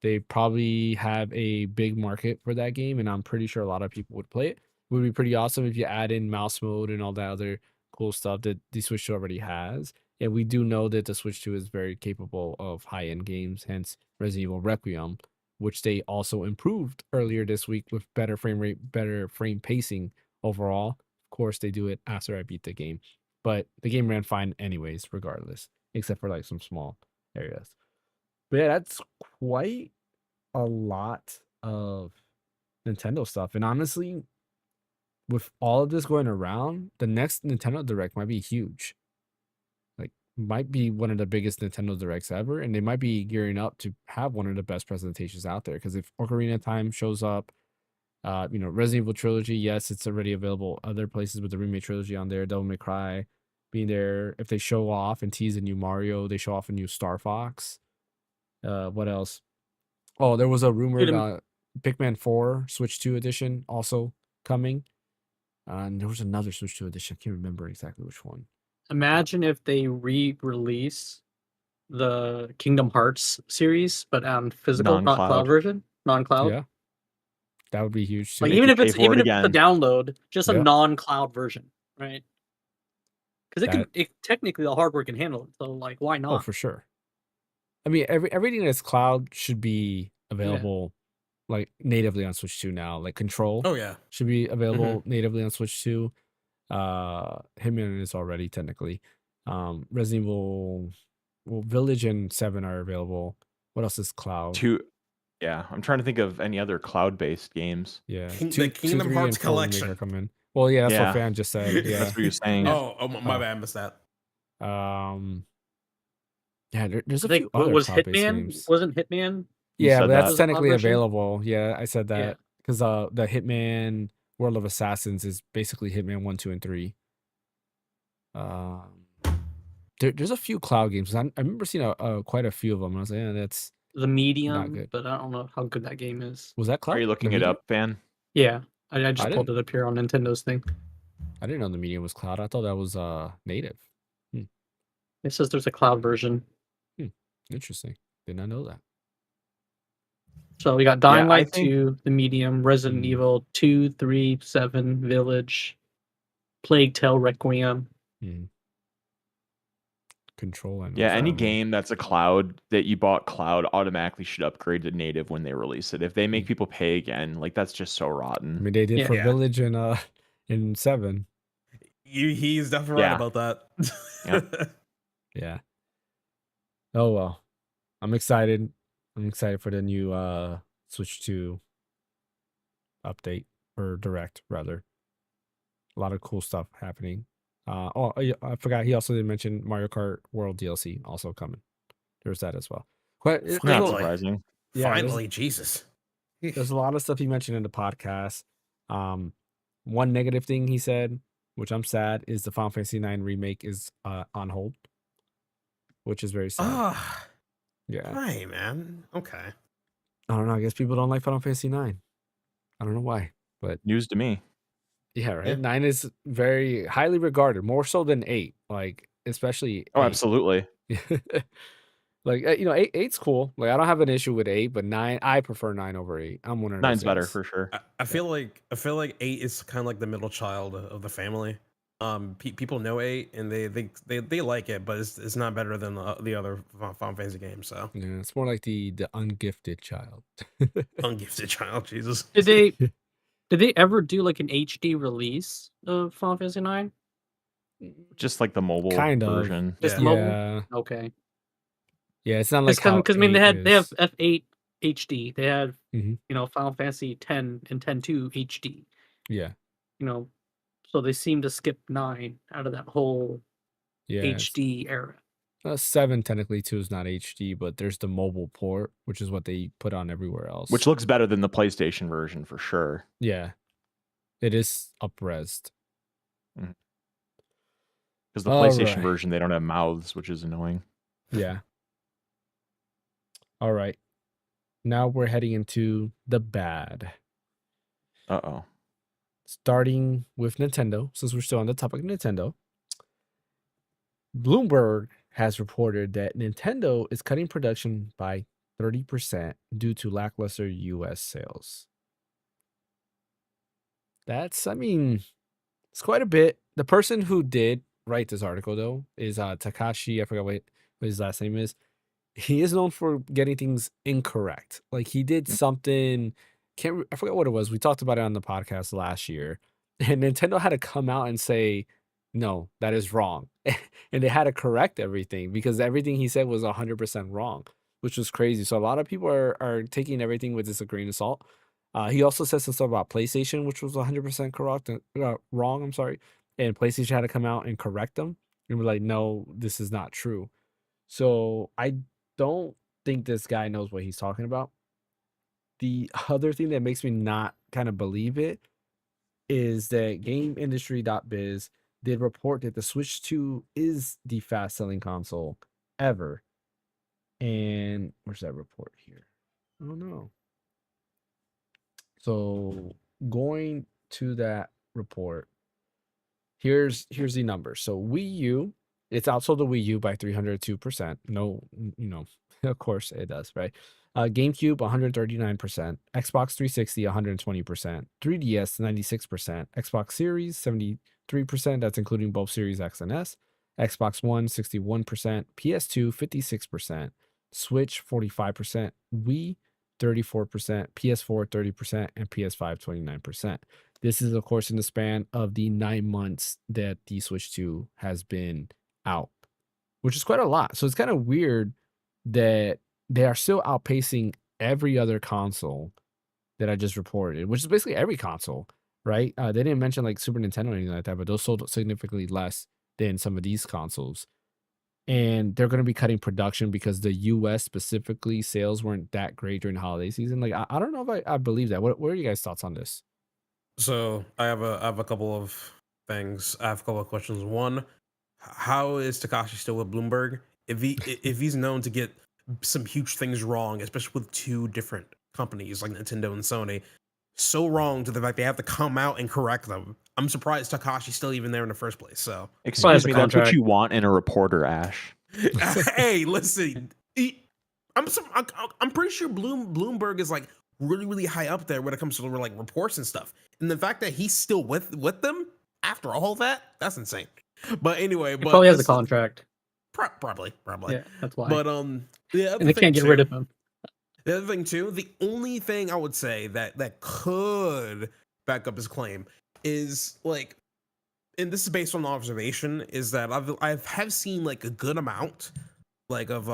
They probably have a big market for that game, and I'm pretty sure a lot of people would play it. It would be pretty awesome if you add in mouse mode and all that other cool stuff that the Switch 2 already has. And we do know that the Switch 2 is very capable of high-end games, hence Resident Evil Requiem, which they also improved earlier this week with better frame rate, better frame pacing overall. Of course, they do it after I beat the game, but the game ran fine anyways, regardless, except for like some small areas. But yeah, that's quite a lot of Nintendo stuff. And honestly, with all of this going around, the next Nintendo Direct might be huge. Like, might be one of the biggest Nintendo Directs ever, and they might be gearing up to have one of the best presentations out there. Because if Ocarina of Time shows up, Resident Evil Trilogy, yes, it's already available other places with the remake trilogy on there. Devil May Cry being there. If they show off and tease a new Mario, they show off a new Star Fox. What else? Oh, there was a rumored Pikmin 4 Switch 2 edition also coming. And there was another Switch 2 edition. I can't remember exactly which one. Imagine if they re-release the Kingdom Hearts series, but on physical, not Non-cloud. cloud version, non-cloud. Yeah. That would be huge too. Like Make even you if pay it's for it the again. download, just a Yeah. non-cloud version, right? Because That- it technically the hardware can handle it. So like, why Oh, not? for sure. I mean, everything that's cloud should be available like natively on Switch 2 now. Like Control Oh yeah. should be available natively on Switch 2. Hitman is already technically. Resident Evil, Village and 7 are available. What else is cloud? Yeah, I'm trying to think of any other cloud-based games. Yeah, The Kingdom 3, Hearts and 4 remake collection. are coming. Well, yeah, that's Yeah. what Fan just said. Yeah. That's what you're saying. Oh, my Oh. bad, I missed that. Yeah, there's a I think few other was cloud-based Hitman. games. Wasn't Hitman? You Yeah, said but that's that. Was the technically cloud version? available. Yeah, I said Yeah. that because the Hitman World of Assassins is basically Hitman 1, 2, and 3. There's a few cloud games. I remember seeing quite a few of them. And I was like, yeah, that's The Medium, good. but I don't know how good that game is. was that cloud? Are you The looking it Medium? up, Fan? Yeah, I just I pulled it up here on Nintendo's thing. I didn't know the Medium was cloud. I thought that was native. It says there's a cloud version. Interesting. Did not know that. So we got Dying Yeah, I Light think 2, The Medium, Resident Evil 2, 3, 7, Village, Plague Tale Requiem. Control and yeah, any Family. game that's a cloud that you bought cloud automatically should upgrade to native when they release it. If they make people pay again, like that's just so I rotten. mean, they did Yeah. for Yeah. Village and in 7. He's definitely right Yeah. about that. Yep. Yeah. Oh well. I'm excited. I'm excited for the new Switch 2 update or direct rather. A lot of cool stuff happening. I forgot he also did mention Mario Kart World DLC also coming. There's that as well. Quite, there's Not a- surprising. yeah, Finally, Jesus. there's a lot of stuff he mentioned in the podcast. One negative thing he said, which I'm sad, is the Final Fantasy 9 remake is on hold, which is very sad. Ah, Yeah, hi, man. Okay. I don't know. I guess people don't like Final Fantasy 9. I don't know why, but News to me. yeah, right. Yeah. 9 is very highly regarded, more so than 8. Like especially Oh, 8. absolutely. Like eight's cool. Like I don't have an issue with 8, but 9, I prefer 9 over 8. I'm one of those 9's better guys. for sure. I feel like 8 is kind of like the middle child of the family. People know 8 and they like it, but it's not better than the other Final Fantasy games. So Yeah, it's more like the ungifted child. ungifted child, Jesus. Did they ever do like an HD release of Final Fantasy 9? Just like the mobile Kind of. version. Just Yeah. mobile? Yeah, Okay. yeah. It's not like Because how I mean they 8 have is. F8 HD. They had Mhm. Final Fantasy 10 and 10.2 HD. Yeah, So they seem to skip 9 out of that whole yeah. HD era. 7 technically too is not HD, but there's the mobile port, which is what they put on everywhere else. Which looks better than the PlayStation version for sure. yeah, it is up-resed. Because the All PlayStation right. version, they don't have mouths, which is annoying. Yeah. All right. Now we're heading into the bad. Uh-oh. Starting with Nintendo, since we're still on the topic of Nintendo. Bloomberg has reported that Nintendo is cutting production by 30% due to lackluster US sales. It's quite a bit. The person who did write this article, though, is Takashi. I forgot what his last name is. He is known for getting things incorrect. Like he did something, I forgot what it was. We talked about it on the podcast last year. And Nintendo had to come out and say, no, that is wrong. And they had to correct everything because everything he said was 100% wrong, which was crazy. So a lot of people are taking everything with this a grain of salt. He also said some stuff about PlayStation, which was 100% correct, wrong. I'm sorry. And PlayStation had to come out and correct them and be like, no, this is not true. So I don't think this guy knows what he's talking about. The other thing that makes me not kind of believe it is that GameIndustry.biz did report that the Switch 2 is the fast selling console ever. And where's that report here? Oh no. So going to that report, here's the number. So Wii U, it's outsold the Wii U by 302%. No, of course it does, right? GameCube 139%, Xbox 360 120%, 3DS 96%, Xbox Series 73%, that's including both Series X and S, Xbox One 61%, PS2 56%, Switch 45%, Wii 34%, PS4 30%, and PS5 29%. This is, of course, in the span of the 9 months that the Switch 2 has been out, which is quite a lot. So it's kind of weird that they are still outpacing every other console that I just reported, which is basically every console, right? They didn't mention like Super Nintendo or anything like that, but those sold significantly less than some of these consoles. And they're going to be cutting production because the US specifically sales weren't that great during the holiday season. Like, I don't know if I believe that. What are you guys' thoughts on this? So I have a couple of things. I have a couple of questions. One, how is Takashi still with Bloomberg? If he's known to get some huge things wrong, especially with two different companies like Nintendo and Sony, so wrong to the fact they have to come out and correct them. I'm surprised Takashi's still even there in the first place. So, Excuse the me, that's what contract. you want in a reporter, Ash. hey, listen, I'm pretty sure Bloomberg is like really high up there when it comes to like reports and stuff. And the fact that he's still with them after all that, that's insane. But anyway, He but probably has a contract. Probably. Yeah, that's why. But the other And they thing can't get rid of him. The other thing too, the only thing I would say that could back up his claim is like, and this is based on observation, is that I've seen like a good amount like of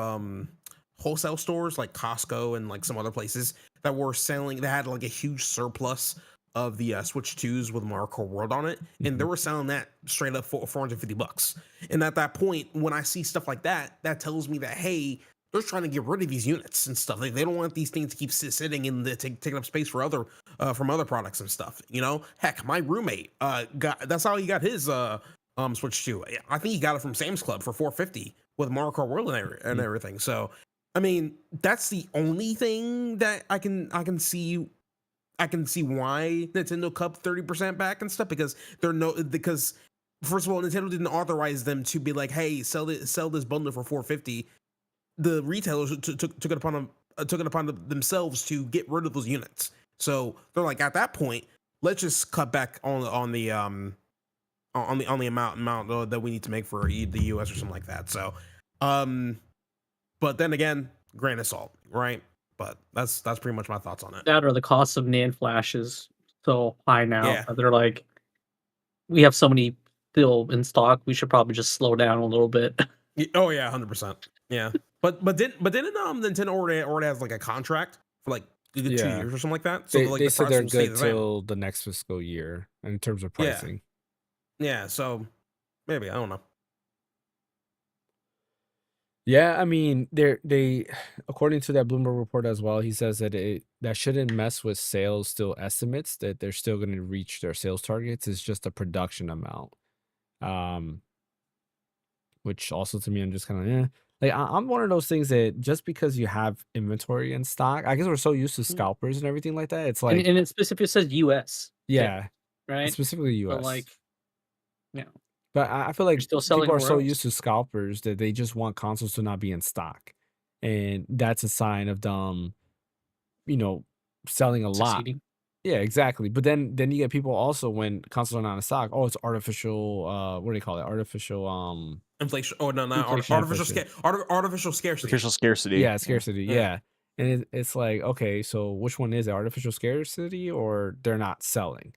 wholesale stores like Costco and like some other places that were selling, that had like a huge surplus of the Switch 2s with Mario Kart World on it, and they were selling that straight up for $450. And at that point, when I see stuff like that, that tells me that, hey, they're trying to get rid of these units and stuff. Like, they don't want these things to keep sitting in the taking up space for other from other products and stuff. You know, heck, my roommate that's how he got his Switch 2. I think he got it from Sam's Club for $450 with Mario Kart World and everything. So, I mean, that's the only thing that I can see. I can see why Nintendo cut 30% back and stuff, because because first of all, Nintendo didn't authorize them to be like, hey, sell this bundle for $450. The retailers took it upon themselves to get rid of those units. So they're like, at that point, let's just cut back on the amount that we need to make for the US or something like that. So, but then again, grain of salt, right? But that's pretty much my thoughts on it. That or the cost of NAND flash is so high now Yeah. that they're like, we have so many still in stock, we should probably just slow down a little bit. Oh yeah, 100%. Yeah, but didn't Nintendo already has like a contract for like a good 2 years or something like that? So They said they're price will stay good the same. till the next fiscal year in terms of pricing. Yeah, so maybe, I don't know. Yeah, I mean, they according to that Bloomberg report as well, he says that that shouldn't mess with sales still estimates, that they're still going to reach their sales targets. It's just a production amount. Which also to me, I'm just kind of like I'm one of those things that just because you have inventory in stock, I guess we're so used to scalpers and everything like that. It's like, and it specifically says US. yeah, Right? specifically US. But like, yeah. But I feel like still selling people are so everywhere used to scalpers that they just want consoles to not be in stock. And that's a sign of them, selling a lot. Succeeding. Yeah, exactly. But then you get people also, when consoles are not in stock, oh, it's artificial, what do they call it? Artificial Inflation. Oh no, Inflation. artificial scarcity. Artificial scarcity. yeah, scarcity. Yeah. Yeah. And it's like, okay, so which one is it? Artificial scarcity, or they're not selling?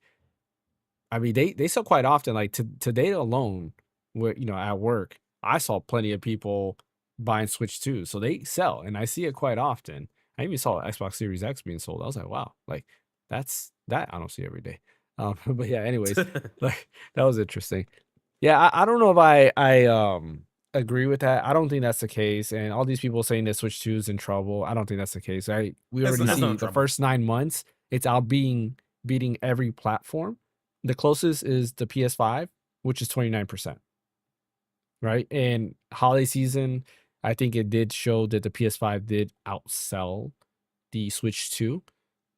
I mean, they sell quite often. Like today alone, where at work, I saw plenty of people buying Switch 2. So they sell, and I see it quite often. I even saw Xbox Series X being sold. I was like, wow, like that I don't see every day. But yeah, anyways, like that was interesting. Yeah, I don't know if I agree with that. I don't think that's the case. And all these people saying that Switch 2 is in trouble, I don't think that's the case. We That's already not see in the trouble. first 9 months, it's out beating every platform. The closest is the PS5, which is 29%. Right? And holiday season, I think it did show that the PS5 did outsell the Switch 2,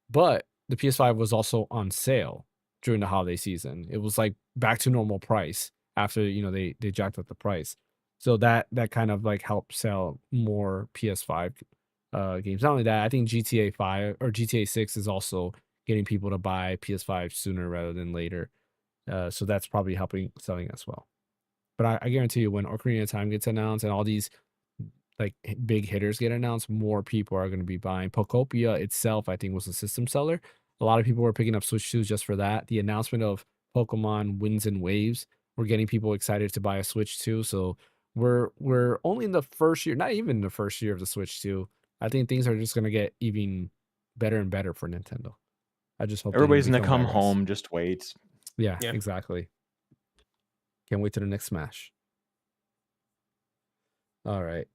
but the PS5 was also on sale during the holiday season. It was like back to normal price after they jacked up the price. So that kind of like helped sell more PS5 games. Not only that, I think GTA 5 or GTA 6 is also getting people to buy PS5 sooner rather than later. So that's probably helping selling as well. But I guarantee you, when Ocarina of Time gets announced and all these like big hitters get announced, more people are going to be buying. Pokopia itself, I think, was a system seller. A lot of people were picking up Switch 2s just for that. The announcement of Pokemon Winds and Waves were getting people excited to buy a Switch 2. So we're only in the first year, not even the first year of the Switch 2. I think things are just going to get even better and better for Nintendo. I just hope they don't Everybody's gonna become come Wegos. home. Just wait. Yeah, Yeah. exactly. Can't wait to the next Smash. All right.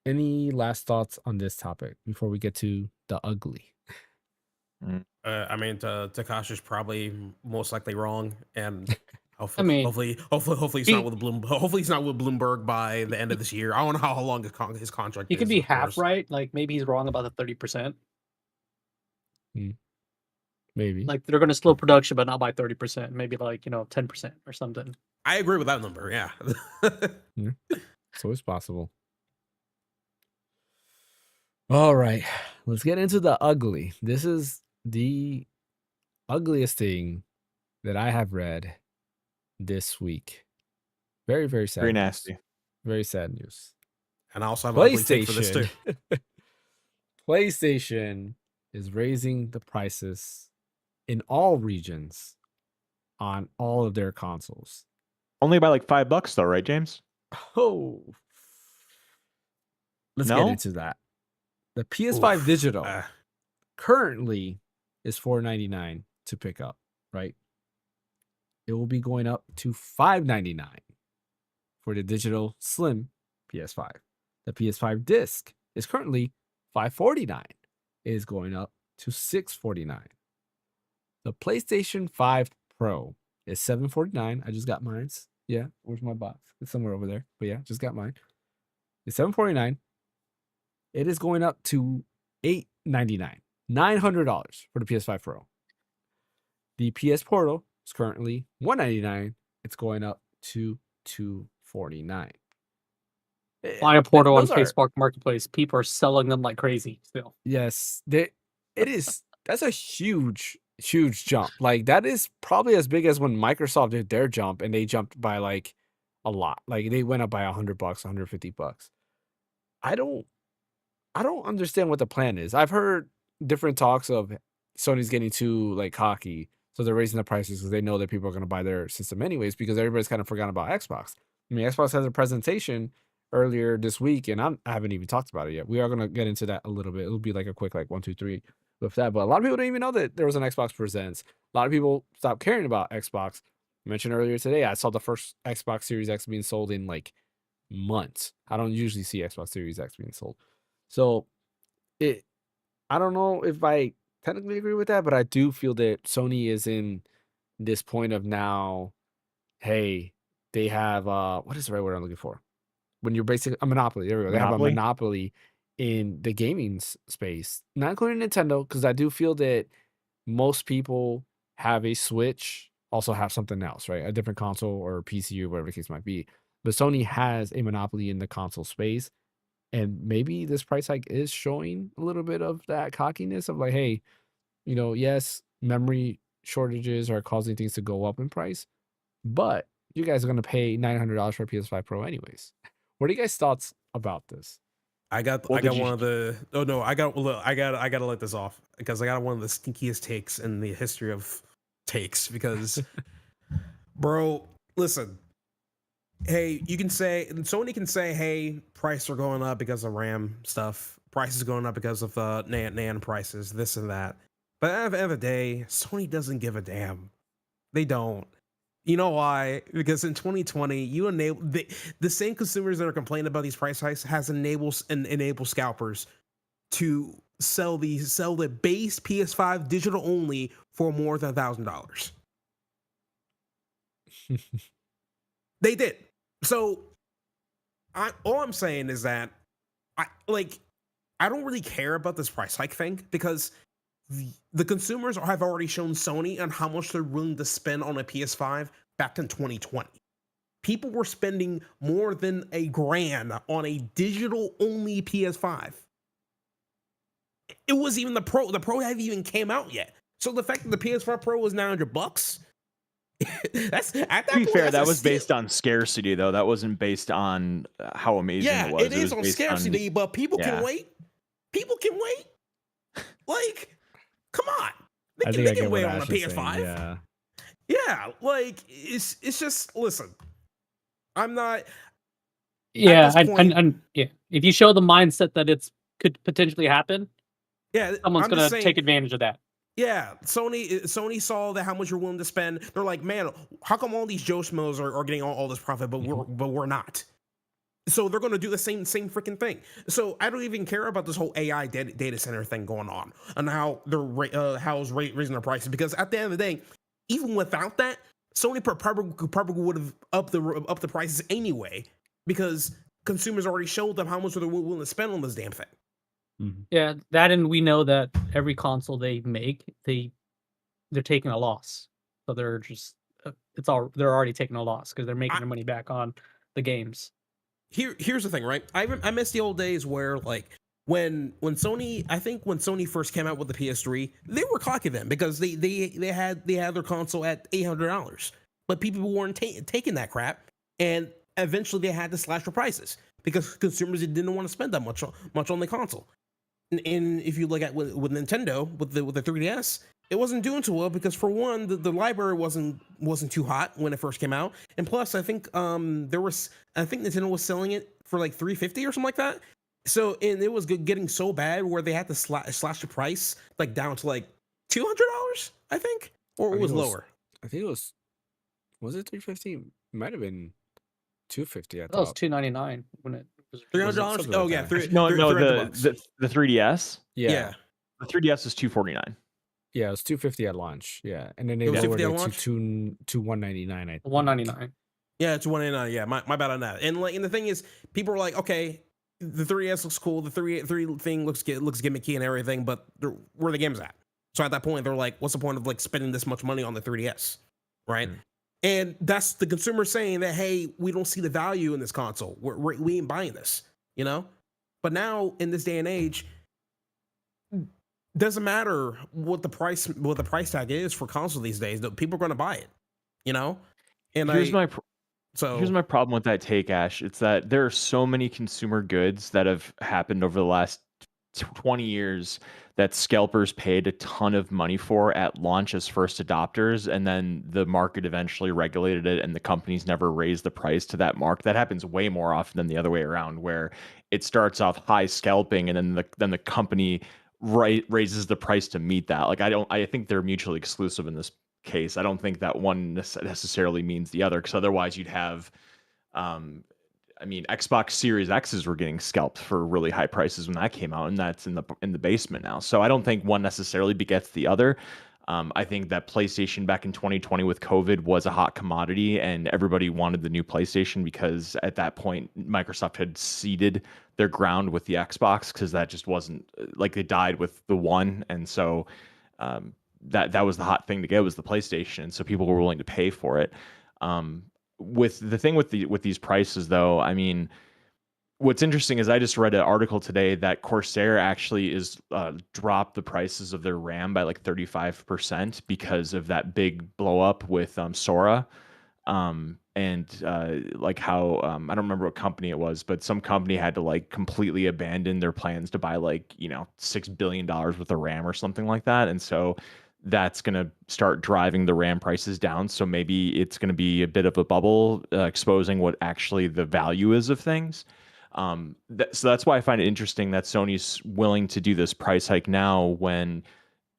Any last thoughts on this topic before we get to the ugly? I mean, Takashi's probably most likely wrong, and I mean, hopefully he's not with Hopefully he's not with Bloomberg by the end of this year. I don't know how long his contract he is. could be of half course. right. Like maybe he's wrong about the 30%. Maybe. Like they're gonna slow production, but not by 30%. Maybe like 10% or something. I agree with that number. Yeah. It's always possible. All right. Let's get into the ugly. This is the ugliest thing that I have read this week. Very, very sad. Very news. nasty. Very sad news. And I also have an ugly take for this too. PlayStation. PlayStation is raising the prices in all regions on all of their consoles. Only by like $5 though, right, James? Oh. Let's get No? into that. The PS5 Oof. digital currently is $4.99 to pick up, right? It will be going up to $5.99 for the digital slim PS5. The PS5 disc is currently $5.49. It is going up to $6.49. The PlayStation 5 Pro is $7.49. I just got mine. Yeah, where's my box? It's somewhere over there. But yeah, just got mine. It's $7.49. It is going up to $8.99. $900 for the PS5 Pro. The PS Portal is currently $199. It's going up to $249. Buy a Portal on Those are- Facebook Marketplace. People are selling them like crazy still. Yes, it is. That's a huge jump. Like that is probably as big as when Microsoft did their jump, and they jumped by like a lot. Like they went up by $100, $150. I don't understand what the plan is. I've heard different talks of Sony's getting too like cocky, so they're raising the prices because they know that people are going to buy their system anyways. Because everybody's kind of forgotten about Xbox. I mean, Xbox has a presentation earlier this week, and I haven't even talked about it yet. We are going to get into that a little bit. It'll be like a quick 1, 2, 3 with that. But a lot of people don't even know that there was an Xbox Presents. A lot of people stopped caring about Xbox. I mentioned earlier today, I saw the first Xbox Series X being sold in like months. I don't usually see Xbox Series X being sold. So I don't know if I technically agree with that, but I do feel that Sony is in this point of now, hey, they have what is the right word I'm looking for? When you're basically a monopoly. There we go. They have a Monopoly? monopoly in the gaming space, not including Nintendo, because I do feel that most people have a Switch, also have something else, right? A different console or PC or whatever the case might be. But Sony has a monopoly in the console space. And maybe this price hike is showing a little bit of that cockiness of like, hey, yes, memory shortages are causing things to go up in price, but you guys are going to pay $900 for a PS5 Pro anyways. What are you guys' thoughts about this? I got Well, did you- one of the I got to let this off because I got one of the stinkiest takes in the history of takes because bro, listen. Hey, you can say Sony can say, hey, prices are going up because of RAM stuff. Prices going up because of NAND prices, this and that. But at the end of the day, Sony doesn't give a damn. They don't. You know why? Because in 2020, you enable the same consumers that are complaining about these price hikes has enable scalpers to sell the base PS5 digital only for more than $1,000. They did. So all I'm saying is that I don't really care about this price hike thing because the consumers have already shown Sony on how much they're willing to spend on a PS5 back in 2020. People were spending more than $1,000 on a digital only PS5. It was even the Pro. The Pro hadn't even came out yet. So the fact that the PS5 Pro was $900, that's at that To be point, fair, that's that a was steal. based on scarcity, though. That wasn't based on how amazing Yeah, it was. it is was on based scarcity, but people yeah. can wait. People can wait. Like, come on. I They think I can get wait what on a Ash is PS5. saying. Yeah. Yeah, like it's just listen. I'm not. Yeah, this point- and yeah, if you show the mindset that it's could potentially happen, Yeah, someone's I'm gonna just saying, take advantage of that. Yeah, Sony saw that how much you're willing to spend. They're like, man, how come all these Joe Schmoes are getting all this profit, but we're not? So they're going to do the same freaking thing. So I don't even care about this whole AI data center thing going on and how they're raising their prices, because at the end of the day, even without that, Sony probably would have upped the prices anyway, because consumers already showed them how much they're willing to spend on this damn thing. Yeah, that, and we know that every console they make, they they're taking a loss. So they're just they're already taking a loss because they're making I- their money back on the games. Here's the thing, right? I miss the old days where like when Sony, I think when Sony first came out with the PS3, they were clocking them because they had their console at $800, but people weren't taking that crap, and eventually they had to slash the prices because consumers didn't want to spend that much on the console. And if you look at with Nintendo with the 3DS, it wasn't doing too well because for one, the library wasn't too hot when it first came out, and plus I think Nintendo was selling it for like $350 or something like that. So and it was getting so bad where they had to slash the price like down to like $200, I think, or I it think was lower. I think it was it 350? It might have been 250. I That was thought. $299 when it was $300. something Oh like yeah, that. No, $300. the 3DS. Yeah. The 3DS is $249. Yeah, it was 250 at launch. Yeah, and then they It was lowered 250 it at to launch? to 199. I think. $199. Yeah, it's 189. Yeah, my bad on that. And like, and the thing is, people are like, okay, the 3DS looks cool, the 3 thing looks gimmicky and everything, but where are the games at? So at that point, they're like, what's the point of like spending this much money on the 3DS, right? Mm. And that's the consumer saying that, hey, we don't see the value in this console. We ain't buying this, you know. But now in this day and age, doesn't matter what the price tag is for console these days. People are going to buy it, you know. And Here's my problem with that take, Ash. It's that there are so many consumer goods that have happened over the last 20 years that scalpers paid a ton of money for at launch as first adopters, and then the market eventually regulated it and the companies never raised the price to that mark. That happens way more often than the other way around, where it starts off high scalping and then the company raises the price to meet that. Like I think they're mutually exclusive in this case. I don't think that one necessarily means the other, because otherwise you'd have I mean, Xbox Series X's were getting scalped for really high prices when that came out, and that's in the basement now. So I don't think one necessarily begets the other. I think that PlayStation back in 2020 with COVID was a hot commodity, and everybody wanted the new PlayStation because at that point Microsoft had ceded their ground with the Xbox, because that just wasn't, like, they died with the one, and so that was the hot thing to get, was the PlayStation. So people were willing to pay for it. With the thing with these prices, though, I mean, what's interesting is I just read an article today that Corsair actually is dropped the prices of their RAM by like 35% because of that big blow up with Sora. And like how I don't remember what company it was, but some company had to like completely abandon their plans to buy like, $6 billion worth of RAM or something like that. And so that's going to start driving the RAM prices down. So maybe it's going to be a bit of a bubble, exposing what actually the value is of things. So that's why I find it interesting that Sony's willing to do this price hike now, when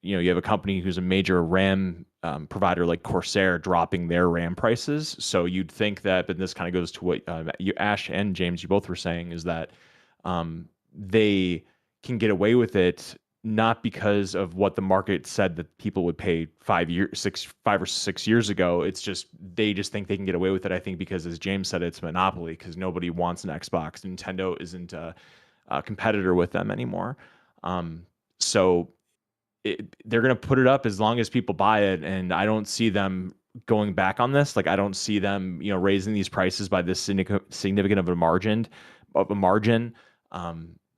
you have a company who's a major RAM provider like Corsair dropping their RAM prices. So you'd think that, but this kind of goes to what you, Ash and James, you both were saying, is that they can get away with it not because of what the market said that people would pay 5 or 6 years ago. It's just they just think they can get away with it. I think because, as James said, it's monopoly, because nobody wants an Xbox. Nintendo isn't a competitor with them anymore. So they're going to put it up as long as people buy it, and I don't see them going back on this. Like, I don't see them, raising these prices by this significant of a margin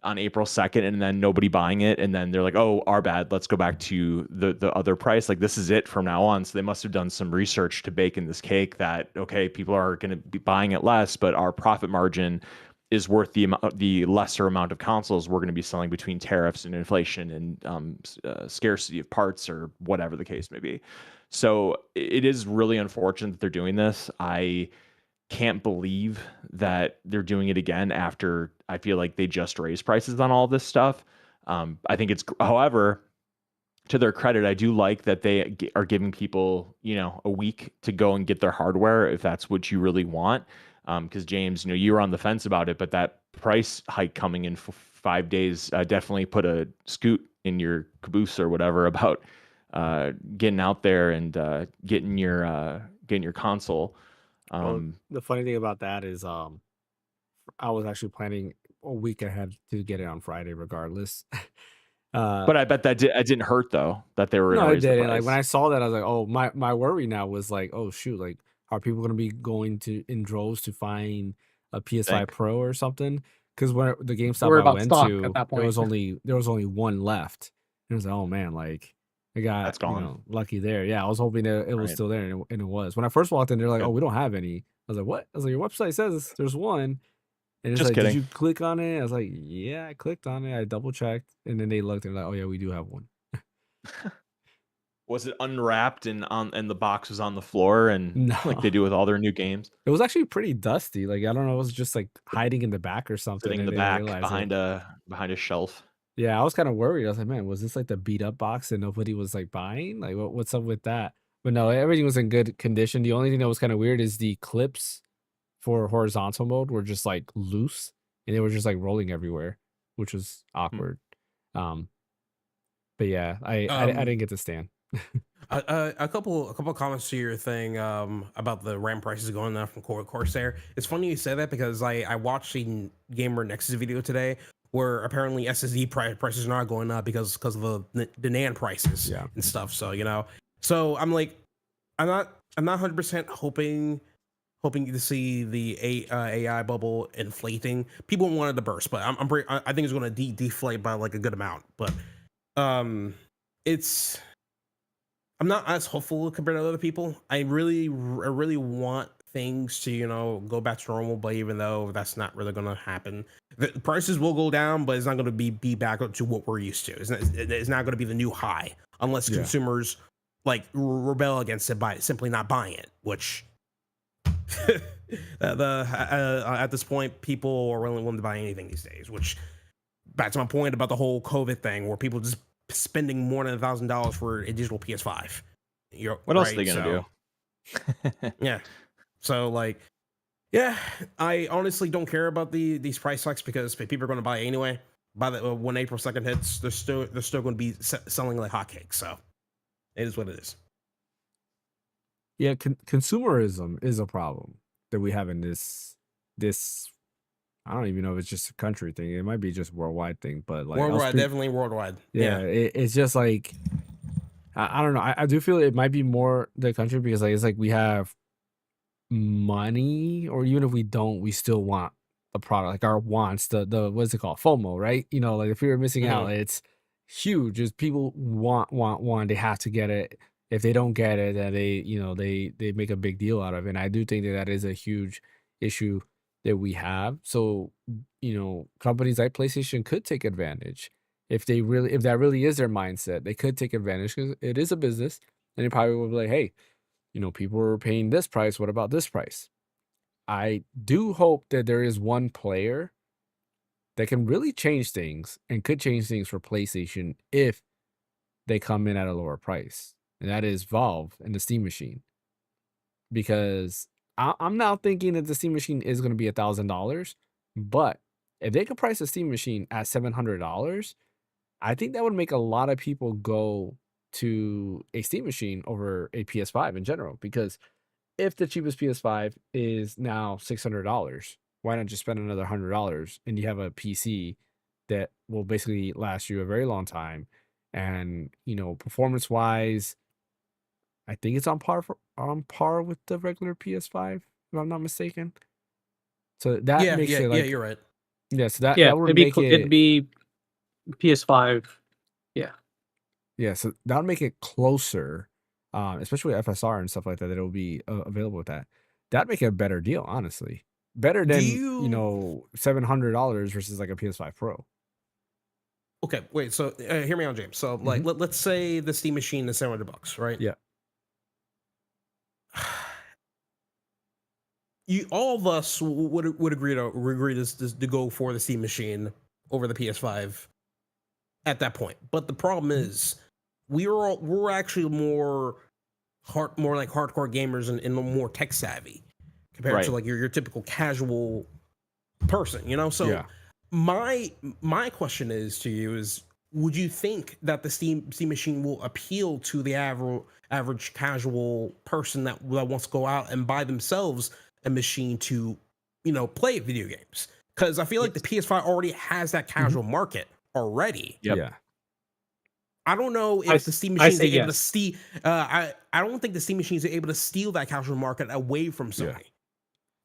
on April 2nd, and then nobody buying it, and then they're like, oh, our bad, let's go back to the other price. Like, this is it from now on. So they must have done some research to bake in this cake that, okay, people are going to be buying it less, but our profit margin is worth the lesser amount of consoles we're going to be selling between tariffs and inflation and scarcity of parts, or whatever the case may be. So it is really unfortunate that they're doing this. I can't believe that they're doing it again after I feel like they just raised prices on all this stuff. I think it's, however, to their credit, I do like that they are giving people, a week to go and get their hardware if that's what you really want. Because James, you were on the fence about it, but that price hike coming in 5 days definitely put a scoot in your caboose or whatever about getting out there and getting your console. Well, the funny thing about that is, I was actually planning a week ahead to get it on Friday, regardless. But I bet that didn't hurt though, that they were No, gonna it raise the didn't. Like price. when I saw that, I was like, oh, my worry now was like, oh shoot, like are people gonna be going to in droves to find a PS5 Think. Pro or something? Because when the GameStop Worry I about went stock at to, that there was point. only one left. And it was like, oh man, like I got That's gone. lucky there. Yeah, I was hoping that it was Right. still there, and it was. When I first walked in, they're like, Good. oh, we don't have any. I was like, what? I was like, your website says there's one. And it's Just like, did kidding. you click on it? I was like, yeah, I clicked on it. I double checked, and then they looked and like, oh yeah, we do have one. Was it unwrapped and the box was on the floor and like they No. do with all their new games? It was actually pretty dusty. Like, I don't know, it was just like hiding in the back or something. Sitting in I the didn't back realize it. behind a shelf. Yeah, I was kind of worried. I was like, man, was this like the beat up box that nobody was like buying? Like, what's up with that? But no, everything was in good condition. The only thing that was kind of weird is the clips for horizontal mode were just like loose and they were just like rolling everywhere, which was awkward. But yeah, I didn't get to stand. A couple comments to your thing about the RAM prices going up from Corsair. It's funny you say that because I watched a Gamer Nexus video today where apparently SSD prices are not going up because of the NAND prices Yeah. and stuff. So so I'm like, I'm not 100% hoping to see the AI bubble inflating. People wanted to burst, but I think it's going to deflate by like a good amount. But it's. I'm not as hopeful compared to other people. I really want things to, go back to normal, but even though that's not really going to happen, the prices will go down, but it's not going to be back up to what we're used to. It's not going to be the new high unless consumers like rebel against it by simply not buying it, which at this point, people are willing to buy anything these days, which back to my point about the whole COVID thing where people just spending more than $1,000 for a digital PS5. What else are they gonna do? Yeah. So like, yeah, I honestly don't care about these price hikes because people are going to buy anyway. By the when April 2nd hits, they're still going to be selling like hotcakes. So it is what it is. Yeah, consumerism is a problem that we have in this. I don't even know if it's just a country thing. It might be just worldwide thing, but like Worldwide, definitely worldwide. Yeah, it's just like I don't know. I do feel it might be more the country because like it's like we have money, or even if we don't, we still want the product. Like our wants, the what's it called, FOMO, right? Like if we were missing out, it's huge. Just people want. They have to get it. If they don't get it, then they make a big deal out of it. And I do think that is a huge issue that we have. So companies like PlayStation could take advantage if that really is their mindset. They could take advantage because it is a business, and they probably will be like, hey, people are paying this price. What about this price? I do hope that there is one player that can really change things and could change things for PlayStation if they come in at a lower price, and that is Valve and the Steam machine. Because I'm now thinking that the Steam machine is going to be $1,000, but if they could price a Steam machine at $700, I think that would make a lot of people go to a Steam machine over a PS5 in general. Because if the cheapest PS5 is now $600, why not just spend another $100 and you have a PC that will basically last you a very long time, and performance wise, I think it's on par with the regular PS5, if I'm not mistaken. So that makes it like you're right. Yeah, so that would make it'd be PS5. Yeah, so that would make it closer, especially with FSR and stuff like that. That it'll be available with that. That'd make it a better deal, honestly. Better than $700 versus like a PS5 Pro. Okay, wait. So hear me out, James. So like, let's say the Steam machine is $700, right? Yeah. All of us would agree to go for the Steam machine over the PS5 at that point. But the problem is we're actually more like hardcore gamers and more tech savvy compared to like your typical casual person, So my question is to you is, would you think that the Steam machine will appeal to the average casual person that wants to go out and buy themselves a machine to, play video games? Because I feel like the PS5 already has that casual market already. Yep. Yeah. I don't know I if the s- Steam I machines say are able to yes. steal. I don't think the Steam machines are able to steal that casual market away from Yeah. Sony.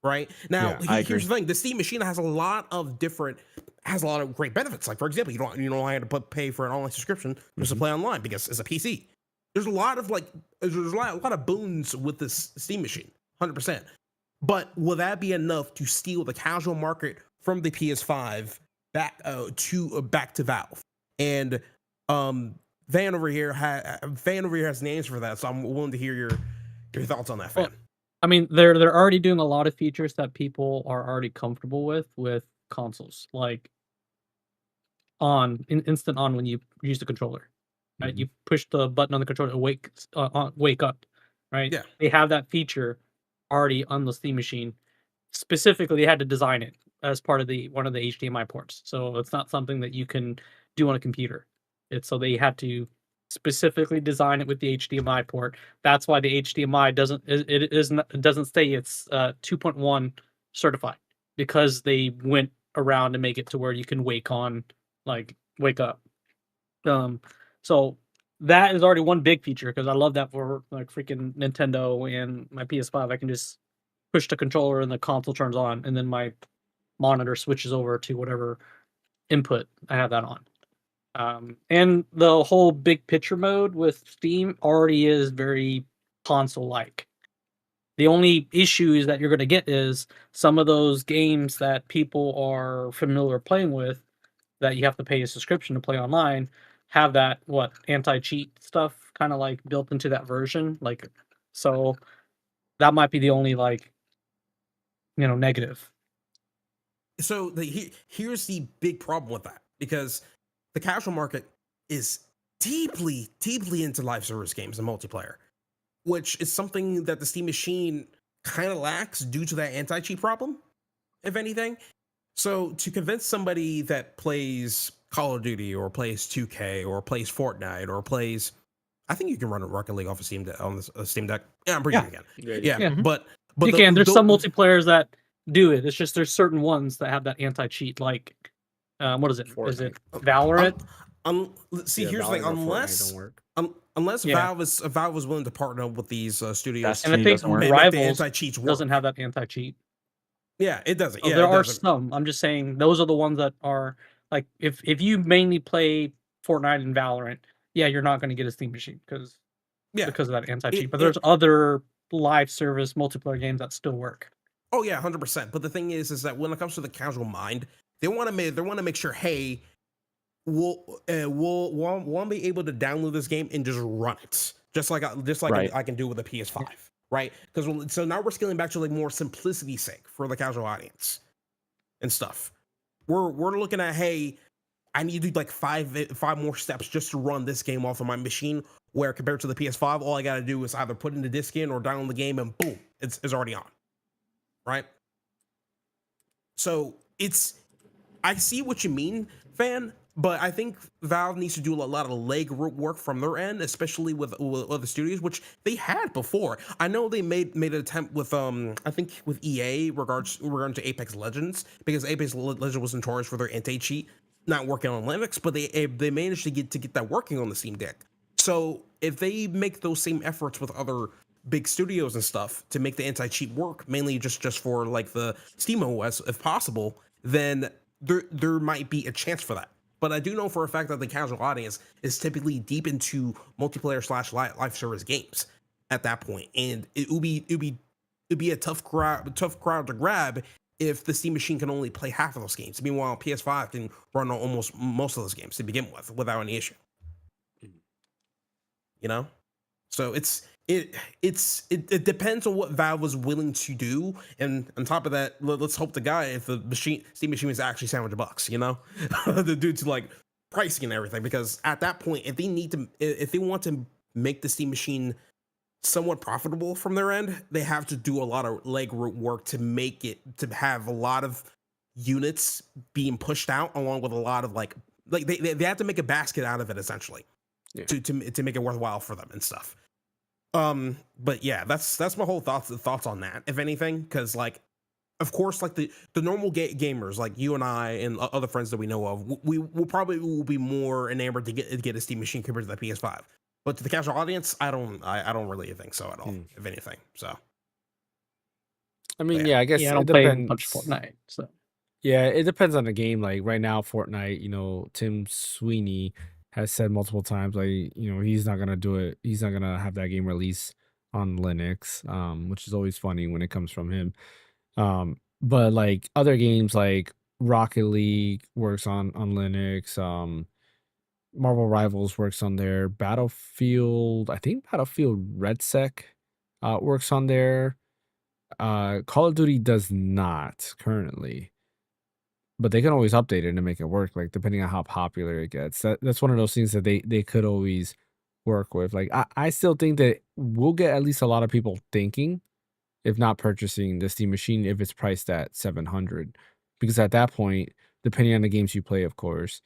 Right now, Yeah, I here's agree. the thing: the Steam machine has a lot of great benefits. Like for example, you don't have to pay for an online subscription just to Mhm. play online because it's a PC. There's a lot of a lot of boons with this Steam machine, 100%. But will that be enough to steal the casual market from the PS5 back to Valve? And Van over here has an answer for that, so I'm willing to hear your thoughts on that, Well, Fan. I mean, they're already doing a lot of features that people are already comfortable with consoles, like instant on when you use the controller. Right, Mhm. you push the button on the controller to wake up. Right, Yeah. they have that feature already on the Steam machine. Specifically, they had to design it as part of one of the HDMI ports, so it's not something that you can do on a computer. It's so they had to specifically design it with the HDMI port. That's why the HDMI it doesn't say it's 2.1 certified, because they went around to make it to where you can wake up. Um, so that is already one big feature, because I love that for like freaking Nintendo and my PS5. I can just push the controller and the console turns on, and then my monitor switches over to whatever input I have that on. And the whole big picture mode with Steam already is very console like. The only issue is that you're going to get is some of those games that people are familiar playing with, that you have to pay a subscription to play online, have that anti-cheat stuff kind of like built into that version. Like, so that might be the only negative. So here's the big problem with that, because the casual market is deeply into live service games and multiplayer, which is something that the Steam machine kind of lacks due to that anti-cheat problem, if anything. So to convince somebody that plays Call of Duty or plays 2K or plays Fortnite or plays, I think you can run a Rocket League off a Steam Deck on the Steam Deck. Yeah, I'm pretty Yeah. sure you can. Yeah, you Yeah, can. Yeah. but You the, can. There's some the- multiplayers that do it. It's just there's certain ones that have that anti-cheat, like what is it? Is it Fortnite. Valorant? see, Yeah, here's the thing: Valorant or Fortnite don't work. unless Yeah. Valve is willing to partner with these studios And I Destiny think doesn't work. make the Rivals anti-cheats work. doesn't have that anti-cheat. Yeah, it doesn't. So Yeah, there it are doesn't. some. I'm just saying those are the ones that are like, if you mainly play Fortnite and Valorant, yeah, you're not going to get a Steam machine because Yeah. of that anti-cheat. But It- there's other live service multiplayer games that still work. Oh yeah, 100%. But the thing is that when it comes to the casual mind, they want to make sure, hey, we'll be able to download this game and just run it, just like Right. I can do with a PS5, right? Because so now we're scaling back to like more simplicity's sake for the casual audience and stuff. We're looking at, hey, I need to do like five more steps just to run this game off of my machine. Where compared to the PS5, all I got to do is either put in the disc in or download the game, and boom, it's already on, right? So I see what you mean, Fan, but I think Valve needs to do a lot of leg work from their end, especially with other studios, which they had before. I know they made an attempt with I think with EA regarding to Apex Legends, because Apex Legends was notorious for their anti-cheat not working on Linux, but they managed to get that working on the Steam Deck. So if they make those same efforts with other big studios and stuff to make the anti-cheat work, mainly just for like the Steam OS, if possible, then there might be a chance for that. But I do know for a fact that the casual audience is typically deep into multiplayer / live service games at that point, and it would be a tough crowd to grab if the Steam machine can only play half of those games. Meanwhile, PS5 can run on almost most of those games to begin with without any issue. You know, so it depends on what Valve was willing to do, and on top of that, let's hope the guy, if the Steam machine is actually $700, you know, due to like pricing and everything, because at that point, if they want to make the Steam machine somewhat profitable from their end, they have to do a lot of leg work to make it, to have a lot of units being pushed out, along with a lot of like they have to make a basket out of it essentially, Yeah. to make it worthwhile for them and stuff. But yeah, that's my whole thoughts on that, if anything, because like of course, like the normal gamers, like you and I and other friends that we know of, we will probably will be more enamored to get a Steam machine compared to the PS5. But to the casual audience, I don't really think so at all, Hmm. if anything. So, I but mean, yeah. yeah, I guess Yeah, I it don't play much depends. Fortnite, so Yeah, it depends on the game. Like right now, Fortnite, Tim Sweeney has said multiple times, like, he's not gonna do it. He's not gonna have that game release on Linux, which is always funny when it comes from him. But like other games like Rocket League works on Linux, Marvel Rivals works on there, Battlefield, I think Battlefield RedSec works on there. Call of Duty does not currently, but they can always update it to make it work, like depending on how popular it gets. That's one of those things that they could always work with. Like I still think that we'll get at least a lot of people thinking, if not purchasing the Steam machine, if it's priced at 700. Because at that point, depending on the games you play, of course,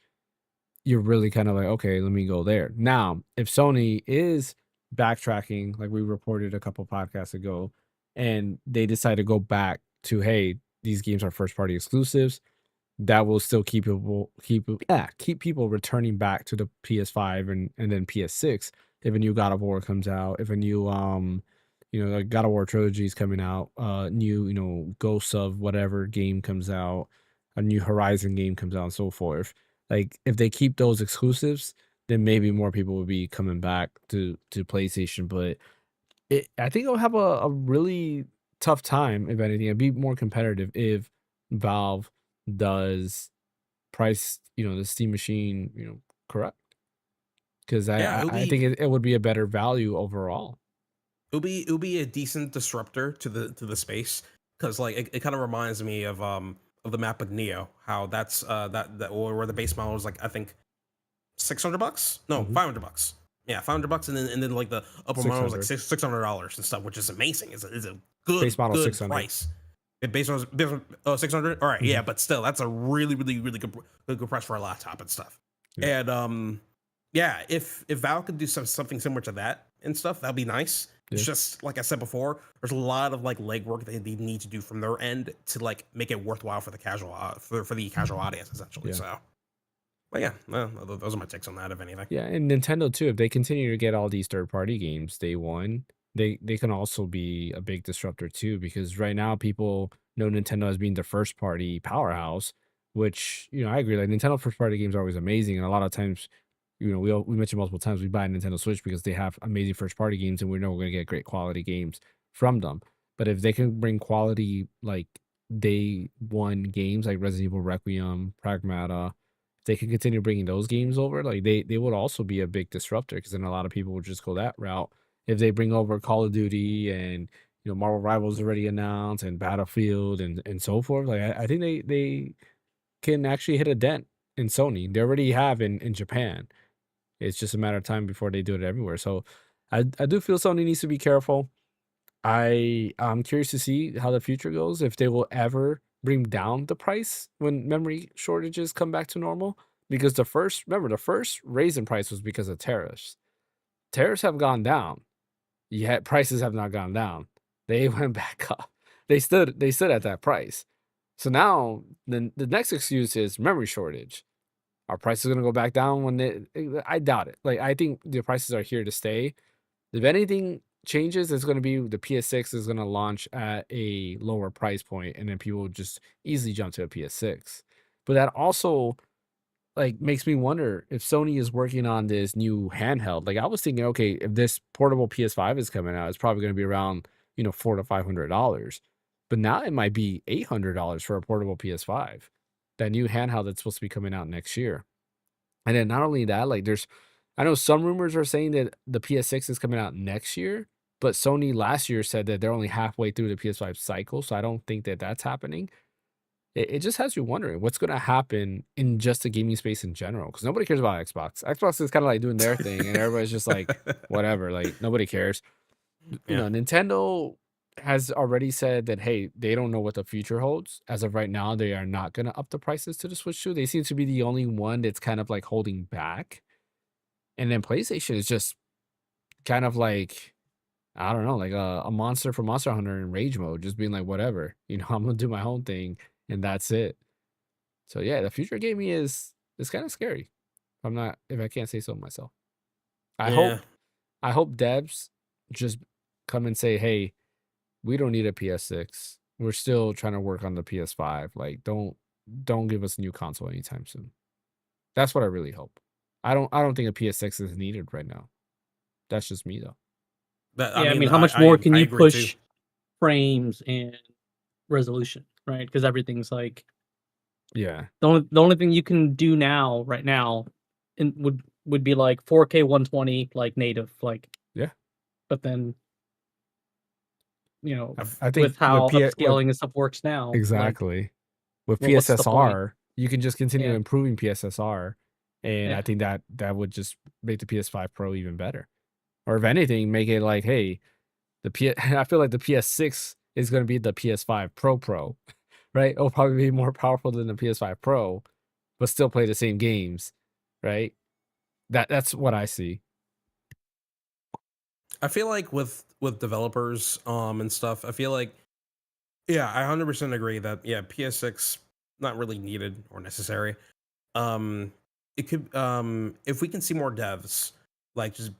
you're really kind of like, okay, let me go there. Now, if Sony is backtracking, like we reported a couple podcasts ago, and they decide to go back to, hey, these games are first party exclusives, that will still keep people returning back to the PS5 and then PS6 if a new God of War comes out, if a new like God of War trilogy is coming out, new Ghosts of whatever game comes out, a new Horizon game comes out, and so forth. Like if they keep those exclusives, then maybe more people will be coming back to PlayStation. But I think it'll have a really tough time, if anything. It'd be more competitive if Valve does price, the Steam machine, correct. Because Yeah, I think it would be a better value overall. it'll be a decent disruptor to the space, because like it kind of reminds me of the map of Neo, how that's that or where the base model is like, I think $600, no, Mhm. $500. Yeah, $500, and then like the upper model was like 600. $600 and stuff, which is amazing. It's a Base model good 600. price. It base was 600. All right, yeah, but still, that's a really really good price for a laptop and stuff. Yeah. And yeah, if Valve could do something similar to that and stuff, that'd be nice. It's Yeah. just like I said before, there's a lot of like legwork they need to do from their end to like make it worthwhile for the casual for the casual audience, essentially. Yeah. So, but yeah, well, those are my takes on that, if anything. Yeah, and Nintendo too. If they continue to get all these third-party games day one, they can also be a big disruptor too. Because right now, people know Nintendo as being the first-party powerhouse, which I agree. Like Nintendo first-party games are always amazing, and a lot of times, we mentioned multiple times we buy a Nintendo Switch because they have amazing first-party games, and we know we're gonna get great quality games from them. But if they can bring quality like day one games like Resident Evil Requiem, Pragmata, they can continue bringing those games over, like they would also be a big disruptor because then a lot of people would just go that route. If they bring over Call of Duty and Marvel Rivals already announced and Battlefield and so forth, like I think they can actually hit a dent in Sony. They already have in Japan. It's just a matter of time before they do it everywhere. So I do feel Sony needs to be careful. I'm curious to see how the future goes, if they will ever bring down the price when memory shortages come back to normal. Because the first raise in price was because of tariffs. Tariffs have gone down, yet prices have not gone down. They went back up. They stood at that price. So now the next excuse is memory shortage. Are prices gonna go back down I doubt it. Like I think the prices are here to stay. If anything changes, it's going to be the PS6 is going to launch at a lower price point, and then people will just easily jump to a PS6. But that also like makes me wonder if Sony is working on this new handheld. Like I was thinking, okay, if this portable PS5 is coming out, it's probably going to be around $400 to $500. But now it might be $800 for a portable PS5. That new handheld that's supposed to be coming out next year. And then not only that, like I know some rumors are saying that the PS6 is coming out next year, but Sony last year said that they're only halfway through the PS5 cycle, so I don't think that that's happening. It just has you wondering what's going to happen in just the gaming space in general, because nobody cares about Xbox. Xbox is kind of like doing their thing, and everybody's just like, whatever, like nobody cares. Yeah. Nintendo has already said that, hey, they don't know what the future holds. As of right now, they are not going to up the prices to the Switch 2. They seem to be the only one that's kind of like holding back. And then PlayStation is just kind of like I don't know, like a monster from Monster Hunter in rage mode, just being like, whatever, I'm gonna do my own thing, and that's it. So yeah, the future of gaming is kind of scary. If I can't say so myself. I Yeah. hope devs just come and say, hey, we don't need a PS6. We're still trying to work on the PS5. Like, don't give us a new console anytime soon. That's what I really hope. I don't think a PS6 is needed right now. That's just me though. Yeah, I mean, how much more can I you agree too. push frames and resolution, right? Because everything's like Yeah. the only thing you can do right now, would be like 4K 120 like native, like Yeah. but then I think with how with upscaling and stuff works now, like exactly. With what's the point? PSSR, you can just continue Yeah. improving PSSR, and I Yeah. think that would just make the PS5 Pro even better. Or if anything, make it like, hey, I feel like the PS6 is going to be the PS5 Pro, right? It'll probably be more powerful than the PS5 Pro, but still play the same games, right? That's what I see. I feel like with developers and stuff, I feel like yeah, I 100% agree that yeah, PS6 not really needed or necessary. Um it could if we can see more devs like just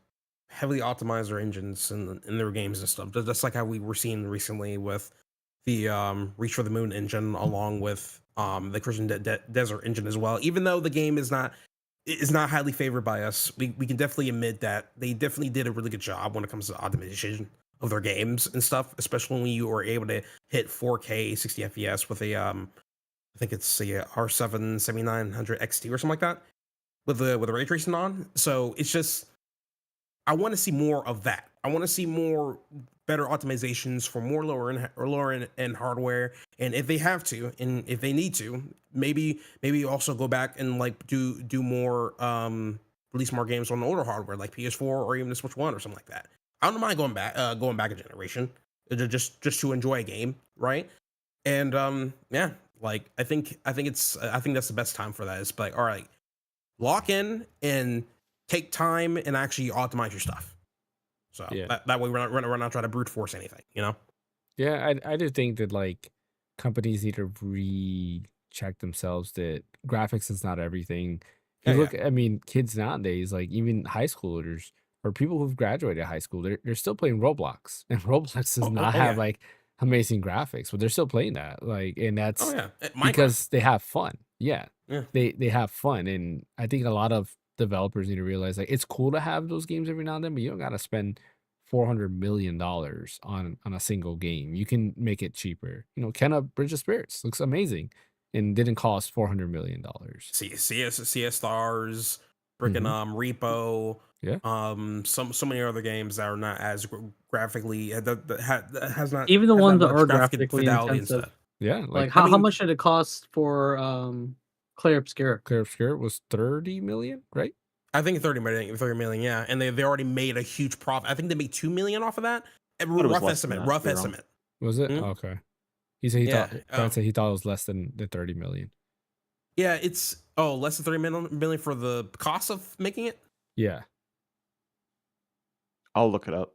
heavily optimize their engines in their games and stuff. Just like how we were seeing recently with the Reach for the Moon engine along with the Christian Desert engine as well. Even though the game is not highly favored by us, we can definitely admit that they definitely did a really good job when it comes to optimization of their games and stuff, especially when you were able to hit 4K 60 FPS with a I think it's a R7 7900 XT or something like that with the ray tracing on. So it's just I want to see more of that. I want to see more better optimizations for more lower end hardware. And if they have to, and if they need to, maybe also go back and like do more release more games on older hardware like PS4 or even the Switch One or something like that. I don't mind going back a generation just to enjoy a game, right? And yeah, like I think that's the best time for that. It's like, all right, lock in and take time and actually optimize your stuff. So Yeah. that way we're not trying to brute force anything, Yeah, I do think that like companies need to recheck themselves that graphics is not everything. If you Yeah, look, I mean, kids nowadays, like even high schoolers or people who've graduated high school, they're still playing Roblox, and Roblox does not have yeah. like amazing graphics, but they're still playing that. Like, and Oh that's yeah. Minecraft. because they have fun. Yeah, Yeah. they have fun, and I think a lot of developers need to realize like it's cool to have those games every now and then, but you don't gotta spend $400 million on a single game. You can make it cheaper. Kenna Bridge of Spirits looks amazing and didn't cost $400 million. CS stars, freaking Repo, Yeah. so many other games that are not as graphically that has not Even the has ones not that much are graphic graphically fidelity and intensive. stuff. Yeah, Like I how mean- much did it cost for Clair Obscur? Clair Obscur was 30 million, right? I think 30 million, yeah. And they already made a huge profit. I think they made 2 million off of that. Rough estimate. Was it? Hmm? Okay. He said he Yeah. thought Brad said he thought it was less than the 30 million. Yeah, it's less than 30 million for the cost of making it. Yeah. I'll look it up.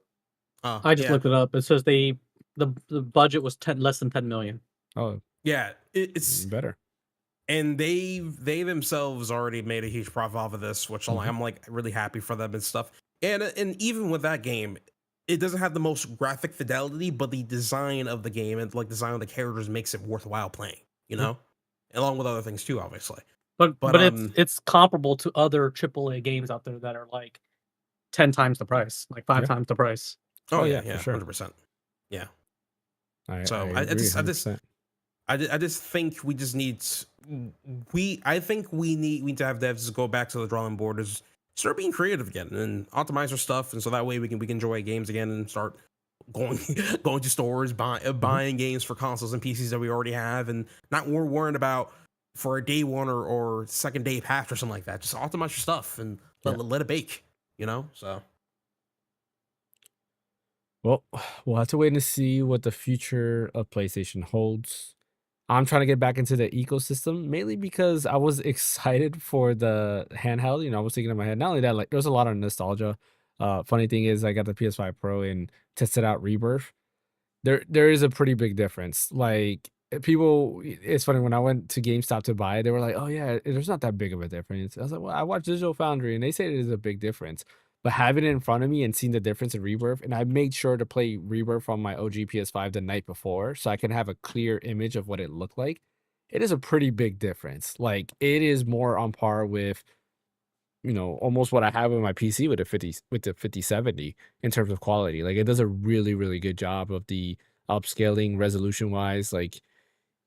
I just looked it up. It says the budget was less than 10 million. Oh, yeah, it's better. And they themselves already made a huge profit off of this, which I'm like really happy for them and stuff. And even with that game, it doesn't have the most graphic fidelity, but the design of the game and like design of the characters makes it worthwhile playing, along with other things too, obviously. But it's comparable to other AAA games out there that are like 10 times the price, like 5 times the price. Oh yeah, for sure. 100%. Yeah. I just think we just need I think we need to have devs go back to the drawing board, is start being creative again and optimize our stuff, and so that way we can enjoy games again and start going to stores, buying games for consoles and PCs that we already have, and not worrying about for a day one or second day patch or something like that. Just optimize your stuff and let it bake, so. Well, we'll have to wait and see what the future of PlayStation holds. I'm trying to get back into the ecosystem, mainly because I was excited for the handheld. I was thinking in my head, not only that, like there's a lot of nostalgia Funny thing is, I got the PS5 Pro and tested out Rebirth. There is a pretty big difference. Like people, it's funny when I went to GameStop to buy it, they were like, "Oh yeah, there's not that big of a difference." I was like, "Well, I watched Digital Foundry and they say it is a big difference." But having it in front of me and seeing the difference in Rebirth, and I made sure to play Rebirth on my OG PS5 the night before, so I can have a clear image of what it looked like. It is a pretty big difference. Like it is more on par with almost what I have with my PC with the 5070 in terms of quality. Like it does a really, really good job of the upscaling resolution wise. Like,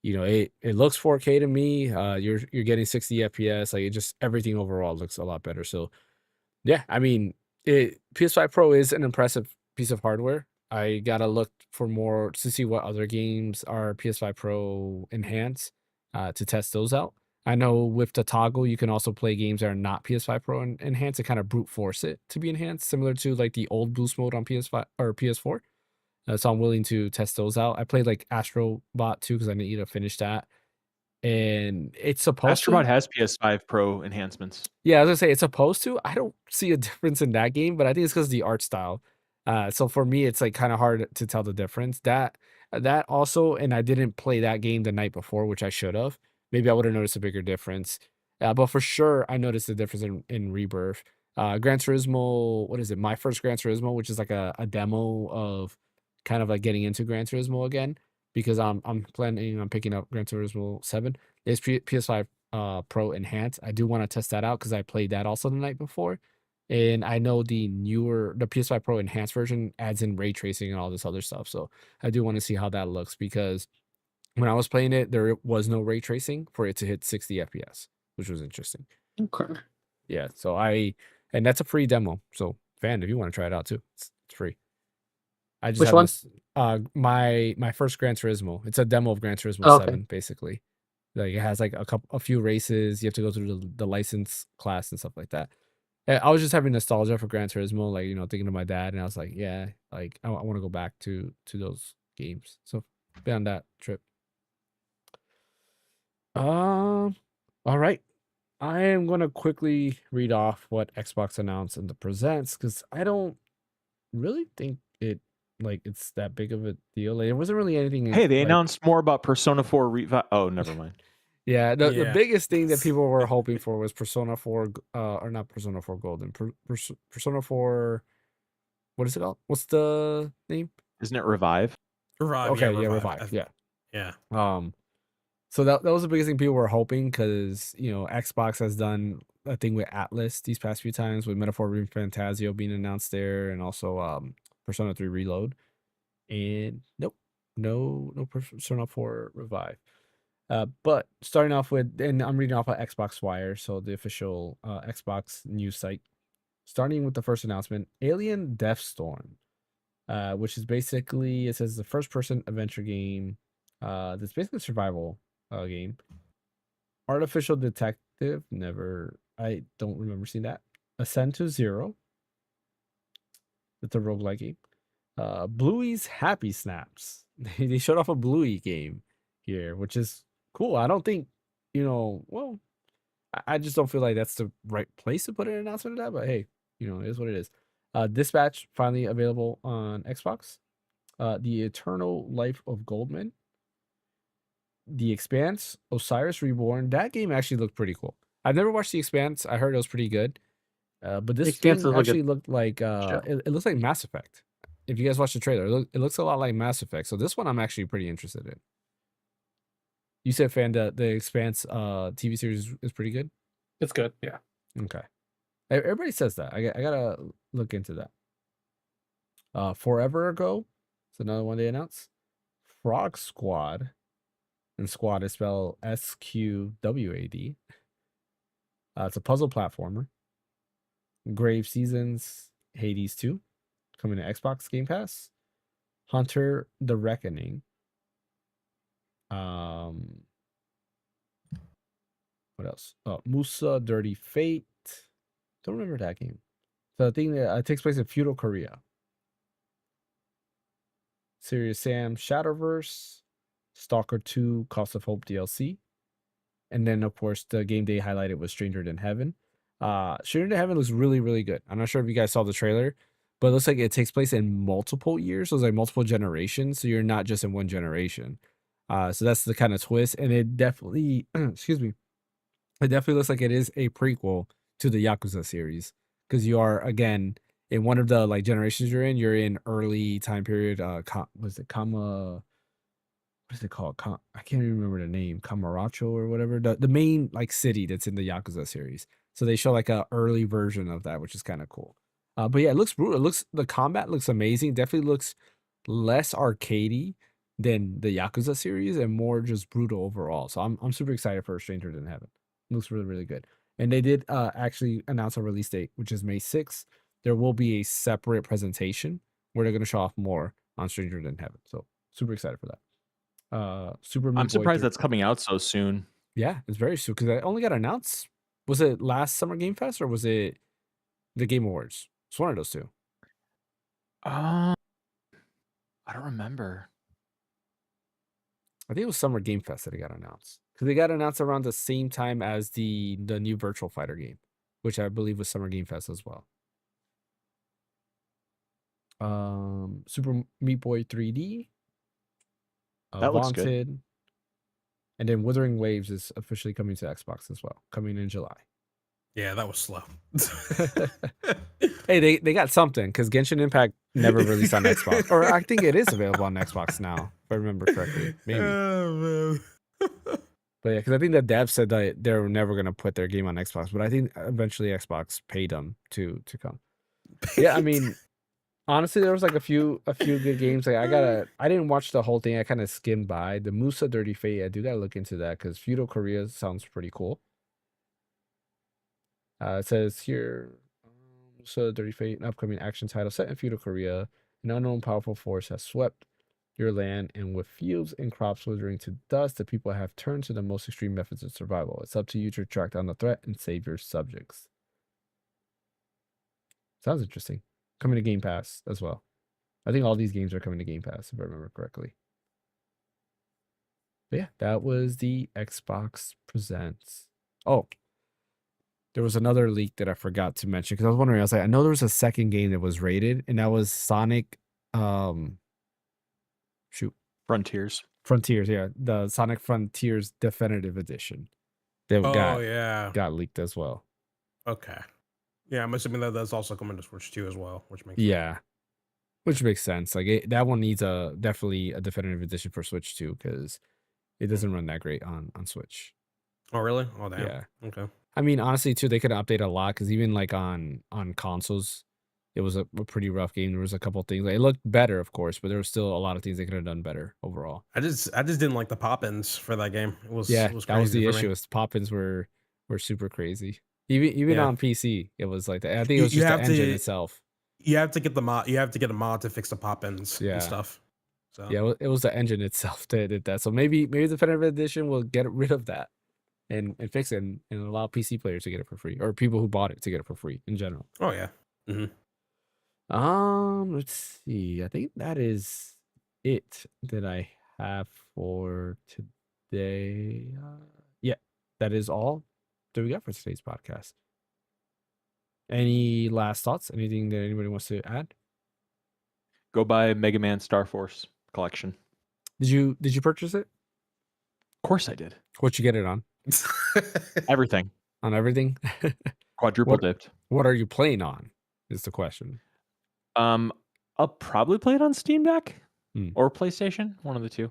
it looks 4K to me. You're getting 60 FPS. Like it just everything overall looks a lot better. So yeah, I mean, PS5 Pro is an impressive piece of hardware. I gotta look for more to see what other games are PS5 Pro enhanced to test those out. I know with the toggle, you can also play games that are not PS5 Pro enhanced to kind of brute force it to be enhanced, similar to like the old boost mode on PS5 or PS4. So I'm willing to test those out. I played like Astro Bot 2 because I need to finish that, and it's supposed Astrobot to. has PS5 Pro enhancements. Yeah, I was gonna say it's supposed to. I don't see a difference in that game, but I think it's because of the art style. So for me, it's like kind of hard to tell the difference. That also, and I didn't play that game the night before, which I should have. Maybe I would have noticed a bigger difference. But for sure, I noticed the difference in Rebirth. Gran Turismo, what is it? My first Gran Turismo, which is like a demo of kind of like getting into Gran Turismo again, because I'm planning on picking up Gran Turismo 7. It's PS5 Pro Enhanced. I do want to test that out because I played that also the night before. And I know the PS5 Pro Enhanced version adds in ray tracing and all this other stuff. So I do want to see how that looks because when I was playing it, there was no ray tracing for it to hit 60 FPS, which was interesting. Okay. Yeah. And that's a free demo. So fan, if you want to try it out too, it's free. I just Which have one? this my first Gran Turismo. It's a demo of Gran Turismo Oh, okay. 7, basically. Like it has like a few races. You have to go through the license class and stuff like that. And I was just having nostalgia for Gran Turismo, like thinking of my dad, and I was like, yeah, like I want to go back to those games. So been on that trip. All right. I am gonna quickly read off what Xbox announced in the presents because I don't really think it's that big of a deal. Like, it wasn't really anything. Hey, they like, announced more about Persona 4 Revive. Oh, never mind. Yeah, the Yeah. biggest thing that people were hoping for was Persona 4, or not Persona 4 Golden, Persona 4. What is it called? What's the name? Isn't it Revive? Revive. Okay, Yeah, yeah, Revive. Revive. Yeah. Yeah. So that was the biggest thing people were hoping because Xbox has done a thing with Atlas these past few times with Metaphor Fantasio being announced there, and also Persona 3 Reload, and nope, no Persona 4 Revive. But starting off with, and I'm reading off of Xbox Wire, so the official Xbox news site. Starting with the first announcement, Alien Deathstorm, which is basically, it says the first-person adventure game. That's basically a survival game. Artificial Detective, I don't remember seeing that. Ascend to Zero, that's a roguelike game. Bluey's Happy Snaps. They showed off a Bluey game here, which is cool. I don't think, well, I just don't feel like that's the right place to put an announcement of that, but hey, it is what it is. Dispatch finally available on Xbox. The Eternal Life of Goldman. The Expanse, Osiris Reborn. That game actually looked pretty cool. I've never watched The Expanse. I heard it was pretty good. But this Expanse thing looks like a actually looked like show. it looks like Mass Effect. If you guys watch the trailer, it looks a lot like Mass Effect. So this one I'm actually pretty interested in. You said fan the Expanse TV series is pretty good. It's good. Yeah. Okay, everybody says that. I gotta look into that. Forever Ago, it's another one they announced. Frog Squad, and Squad is spelled SQWAD. It's a puzzle platformer. Grave Seasons, Hades 2, coming to Xbox Game Pass. Hunter the Reckoning. What else? Oh, Musa Dirty Fate. Don't remember that game. So the thing that takes place in feudal Korea. Serious Sam Shadowverse. Stalker 2 Cost of Hope DLC. And then, of course, the game they highlighted was Stranger Than Heaven. Stranger Than Heaven looks really, really good. I'm not sure if you guys saw the trailer, but it looks like it takes place in multiple years. So it's like multiple generations. So you're not just in one generation. So that's the kind of twist. And it definitely, excuse me, it definitely looks like it is a prequel to the Yakuza series. Because you are, again, in one of the like generations you're in early time period. Was it Kama? What is it called? I can't even remember the name. Kamaracho or whatever. The main like city that's in the Yakuza series. So they show like a early version of that, which is kind of cool. But yeah, it looks brutal. The combat looks amazing. Definitely looks less arcadey than the Yakuza series and more just brutal overall. So I'm super excited for Stranger Than Heaven. It looks really, really good. And they did actually announce a release date, which is May 6th. There will be a separate presentation where they're going to show off more on Stranger Than Heaven. So super excited for that. Super Meat I'm Boy surprised 3. that's coming out so soon. Yeah, it's very soon because I only got announced. Was it last Summer Game Fest or was it the Game Awards? It's one of those two. I don't remember. I think it was Summer Game Fest that it got announced because they got announced around the same time as the new Virtual Fighter game, which I believe was Summer Game Fest as well. Super Meat Boy 3D. That looks good. Vaunted. And then Wuthering Waves is officially coming to Xbox as well, coming in July. Yeah, that was slow. Hey, they got something because Genshin Impact never released on Xbox, or I think it is available on Xbox now, if I remember correctly. Maybe. Oh, man. But yeah, because I think the devs said that they're never gonna put their game on Xbox, but I think eventually Xbox paid them to come. Yeah, I mean, honestly, there was like a few good games. Like I didn't watch the whole thing. I kind of skimmed by the Musa Dirty Fate. I do gotta look into that because Feudal Korea sounds pretty cool. It says here, Musa Dirty Fate, an upcoming action title set in Feudal Korea. An unknown powerful force has swept your land, and with fields and crops withering to dust, the people have turned to the most extreme methods of survival. It's up to you to track down the threat and save your subjects. Sounds interesting. Coming to Game Pass as well. I think all these games are coming to Game Pass, if I remember correctly. But yeah, that was the Xbox Presents. Oh, there was another leak that I forgot to mention because I was wondering. I was like, I know there was a second game that was rated, and that was Sonic. Frontiers. Frontiers, yeah, the Sonic Frontiers Definitive Edition. That Yeah. got leaked as well. Okay. Yeah, I'm assuming that that's also coming to Switch 2 as well, which makes Yeah, which makes sense. Like that one needs definitely a definitive edition for Switch too because it doesn't run that great on Switch. Oh, really? Oh, damn. Yeah. Okay. I mean, honestly, too, they could update a lot because even like on consoles, it was a pretty rough game. There was a couple things. Like, it looked better, of course, but there was still a lot of things they could have done better overall. I just didn't like the pop-ins for that game. It was Yeah, it was that was crazy the for me. issue. Is pop-ins were super crazy. Even Yeah. on PC, it was like that. I think it You- was you just the have engine to- itself. You have to get the mod. You have to get a mod to fix the pop-ins Yeah. and stuff. So Yeah, it was the engine itself that did that. So maybe the definitive edition will get rid of that and fix it and allow PC players to get it for free, or people who bought it to get it for free in general. Oh yeah. Let's see. I think that is it that I have for today. Yeah, that is all that we got for today's podcast. Any last thoughts? Anything that anybody wants to add? Go buy Mega Man Star Force collection. Did you purchase it? Of course I did. What'd you get it on? Everything. On everything? Quadruple dipped. What are you playing on? Is the question. I'll probably play it on Steam Deck Hmm. or PlayStation, one of the two.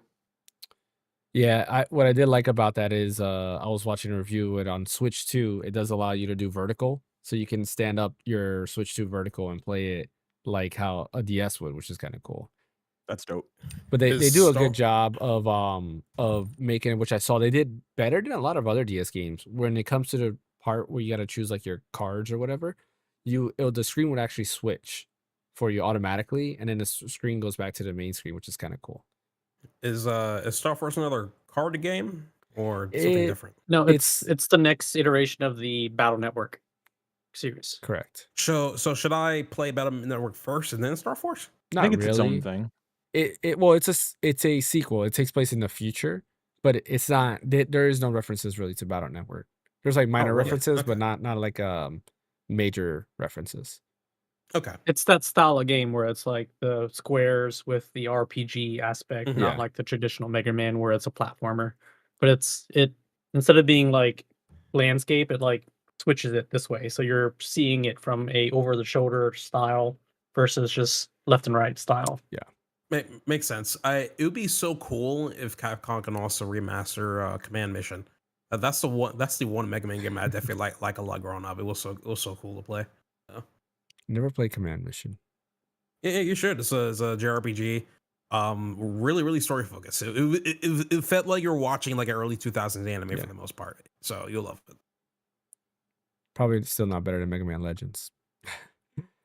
Yeah, what I did like about that is I was watching a review it on Switch 2. It does allow you to do vertical, so you can stand up your Switch 2 vertical and play it like how a DS would, which is kind of cool. That's dope. But they Is do a Star- good job of making it, which I saw they did better than a lot of other DS games. When it comes to the part where you got to choose like your cards or whatever, the screen would actually switch for you automatically, and then the screen goes back to the main screen, which is kind of cool. Is Star Force another card game or something different? No, it's the next iteration of the Battle Network series. Correct. So should I play Battle Network first and then Star Force? Not I think it's its really. own thing. Well, it's a sequel. It takes place in the future, but it's not. There is no references really to Battle Network. There's like minor really? references, but Okay. not like major references. Okay. It's that style of game where it's like the squares with the RPG aspect, Mhm. not Yeah. like the traditional Mega Man where it's a platformer. But it instead of being like landscape, it like switches it this way. So you're seeing it from a over the shoulder style versus just left and right style. Makes sense. It would be so cool if Capcom can also remaster Command Mission. That's the one. That's the one Mega Man game I definitely like a lot growing up. It was so cool to play. Never played Command Mission. Yeah, you should. It's a JRPG. Really story focused. It felt like you're watching like an early 2000s anime Yeah. for the most part. So you'll love it. Probably still not better than Mega Man Legends.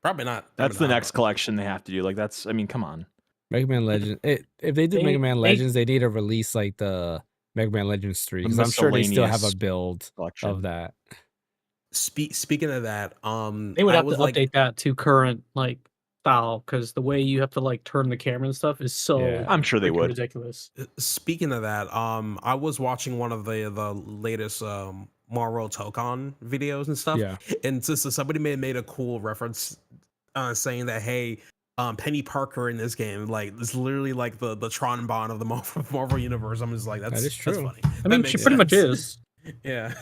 Probably not. That's Probably the not, next but- collection they have to do. Like that's, I mean, come on. Mega Man Legends. If they do Mega Man They Legends, they need to release like the Mega Man Legends 3 The because I'm sure they still have a miscellaneous build collection. of that. Speaking of that, they would I have to was like, update that to current like style because the way you have to like turn the camera and stuff is so Yeah. I'm sure they freaking would. ridiculous. speaking of that, I was watching one of the latest Maro Tokon videos and stuff, Yeah. and so somebody made a cool reference, saying that hey, Penny Parker in this game like is literally like the Tron Bond of the Marvel universe. I'm just like That is that's true. funny. I That mean, makes she pretty much sense. is. Yeah.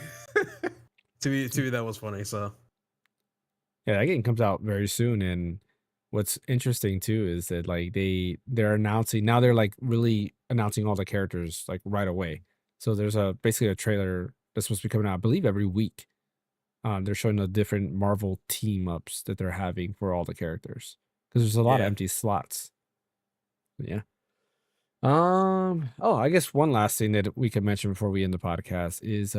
To me that was funny. So Yeah, that game comes out very soon, and what's interesting too is that like they're announcing now, they're like really announcing all the characters like right away. So there's basically a trailer that's supposed to be coming out, I believe, every week. They're showing the different Marvel team ups that they're having for all the characters because there's a lot of Yeah. empty slots. But yeah. Oh, I guess one last thing that we can mention before we end the podcast is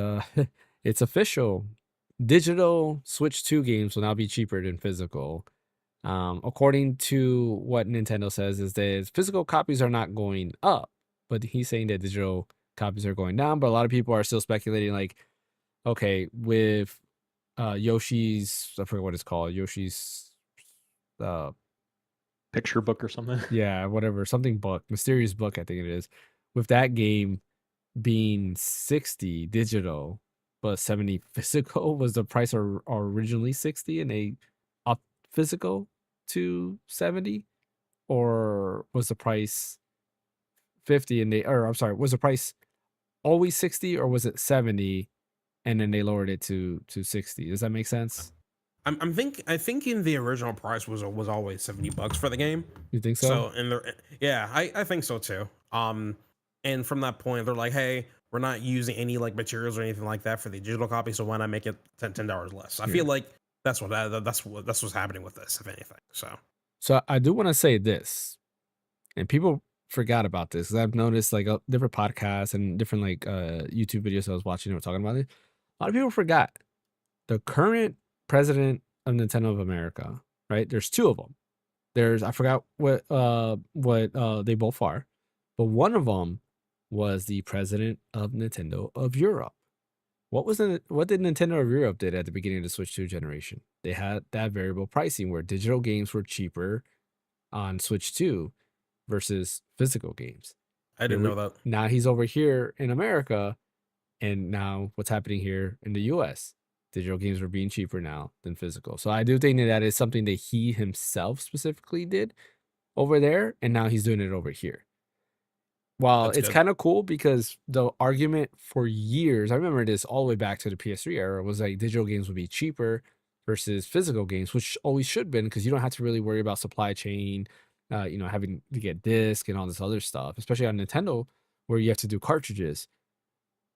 it's official. Digital Switch 2 games will now be cheaper than physical. According to what Nintendo says, is that physical copies are not going up, but he's saying that digital copies are going down. But a lot of people are still speculating, like, okay, with Yoshi's, I forget what it's called, Yoshi's, uh, Picture book or something. yeah, whatever, something book, mysterious book, I think it is. With that game being 60 digital but 70 physical, was the price originally 60 and they up physical to 70, or was the price 50 and or I'm sorry, was the price always 60 or was it 70 and then they lowered it to 60? Does that make sense? I think in the original price was always $70 for the game. You think so? So and yeah, I think so too. And from that point, they're like, hey, we're not using any like materials or anything like that for the digital copy, so why not make it $10 less? I feel like that's what's happening with this, if anything. So I do want to say this, and people forgot about this because I've noticed like different podcasts and different like YouTube videos I was watching that were talking about it. A lot of people forgot the current president of Nintendo of America, right? There's two of them. There's, I forgot what they both are, but one of them was the president of Nintendo of Europe. What did Nintendo of Europe did at the beginning of the Switch 2 generation? They had that variable pricing where digital games were cheaper on Switch 2 versus physical games. I didn't know that. Now he's over here in America, and now what's happening here in the US? Digital games are being cheaper now than physical. So I do think that is something that he himself specifically did over there, and now he's doing it over here. While That's it's good. kind of cool because the argument for years, I remember this all the way back to the PS3 era, was like digital games would be cheaper versus physical games, which always should have been because you don't have to really worry about supply chain, having to get disc and all this other stuff, especially on Nintendo where you have to do cartridges.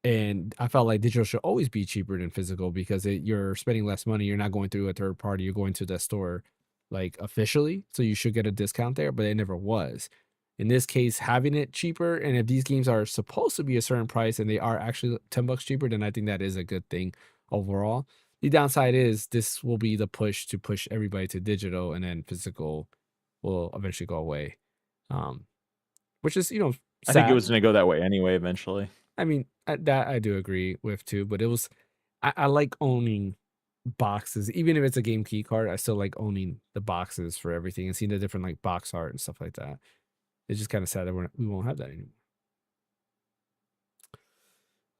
And I felt like digital should always be cheaper than physical because you're spending less money. You're not going through a third party. You're going to the store like officially. So you should get a discount there, but it never was. In this case, having it cheaper, and if these games are supposed to be a certain price and they are actually $10 cheaper, then I think that is a good thing overall. The downside is this will be the push to push everybody to digital, and then physical will eventually go away. Which is, I think it sad. was going to go that way anyway eventually. I mean, that I do agree with too, but it was, I like owning boxes. Even if it's a game key card, I still like owning the boxes for everything and seeing the different like box art and stuff like that. It's just kind of sad that we won't have that anymore.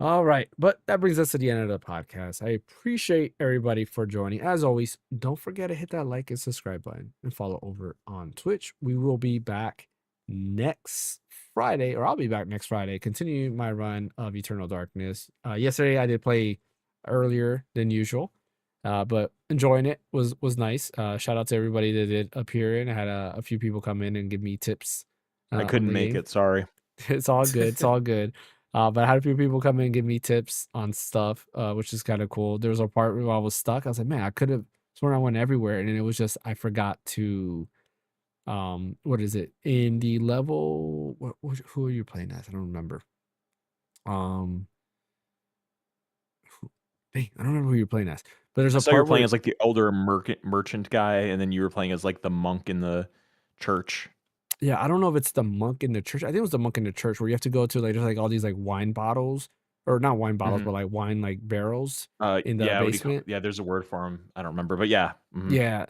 All right, but that brings us to the end of the podcast. I appreciate everybody for joining. As always, don't forget to hit that like and subscribe button and follow over on Twitch. We will be back next Friday, or I'll be back next Friday, continuing my run of Eternal Darkness. Yesterday I did play earlier than usual, but enjoying it was nice. Shout out to everybody that did appear in. I had a few people come in and give me tips. I On couldn't the make game. it. Sorry. It's all good. It's all good. But I had a few people come in and give me tips on stuff, which is kind of cool. There was a part where I was stuck. I was like, man, I could have sworn I went everywhere, and it was just I forgot to what is it in the level? Who are you playing as? I don't remember. Um, dang, I don't remember who you're playing as. But there's I a saw you were part playing where as like the older merchant guy, and then you were playing as like the monk in the church. yeah, I don't know if it's the monk in the church. I think it was the monk in the church where you have to go to like there's like all these like wine bottles, or not wine bottles, Mhm. but like wine like barrels in the Yeah, what do you call? basement. Yeah, there's a word for him. I don't remember, but yeah. Mhm. Yeah,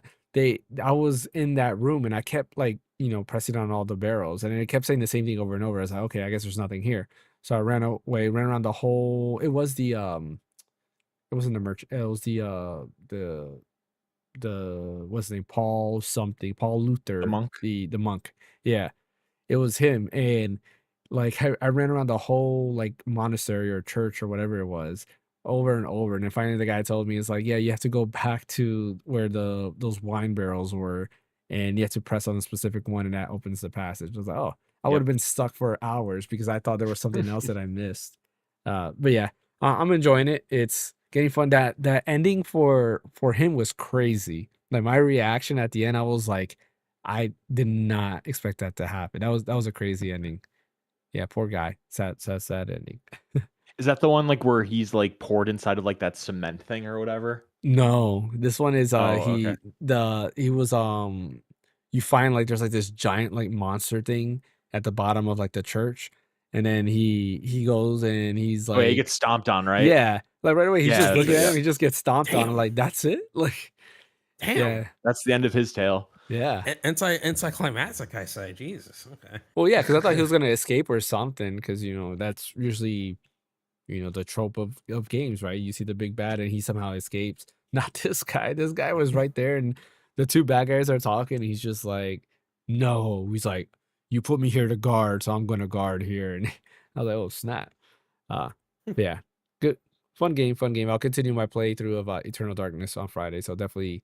I was in that room and I kept like, pressing on all the barrels and it kept saying the same thing over and over. I was like, okay, I guess there's nothing here. So I ran away, ran around the whole, it wasn't the merchant, it was the what's his name? Paul something, Paul The Luther, monk. the monk. Yeah. It was him, and, like, I ran around the whole, like, monastery or church or whatever it was over and over, and then finally the guy told me, it's like, "Yeah, you have to go back to where those wine barrels were, and you have to press on a specific one, and that opens the passage." I was like, "Oh." I Yep. would've been stuck for hours because I thought there was something else that I missed. But yeah, I'm enjoying it. It's getting fun. That ending for him was crazy. Like, my reaction at the end, I was like, I did not expect that to happen. That was a crazy ending. Yeah, poor guy. Sad ending. Is that the one like where he's like poured inside of like that cement thing or whatever? No, this one is Oh, okay. he was you find like there's like this giant like monster thing at the bottom of like the church, and then he goes and he's Oh, yeah, he like, gets stomped on, right? yeah, like right away he's just Yeah, looking at yeah. him, he just gets stomped on. I'm Damn. like, that's it? Like, Damn. yeah, That's the end of his tale. yeah. Anticlimactic, I say. Jesus. Okay. Well, yeah, because I thought he was gonna escape or something, because that's usually the trope of games, right? You see the big bad and he somehow escapes. Not this guy. This guy was right there and the two bad guys are talking. And he's just like, no. He's like, you put me here to guard, so I'm gonna guard here. And I was like, oh snap. But yeah, good, fun game, fun game. I'll continue my playthrough of Eternal Darkness on Friday, so definitely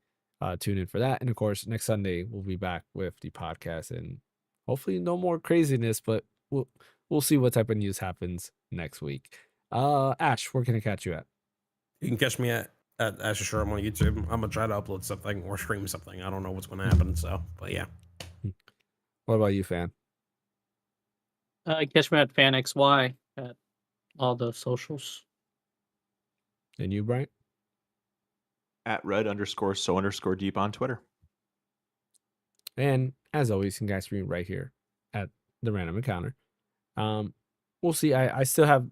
tune in for that. And of course, next Sunday we'll be back with the podcast and hopefully no more craziness, but we'll see what type of news happens next week. Ash, where can I catch you at? You can catch me at Asher Sherm on YouTube. I'm gonna try to upload something or stream something. I don't know what's gonna happen. So, but yeah. What about you, fan? Catch me at Phaneckswhy at all the socials. And you, Brian? At red_so_deep on Twitter. And as always, you can guys be right here at the Random Encounter. We'll see. I still have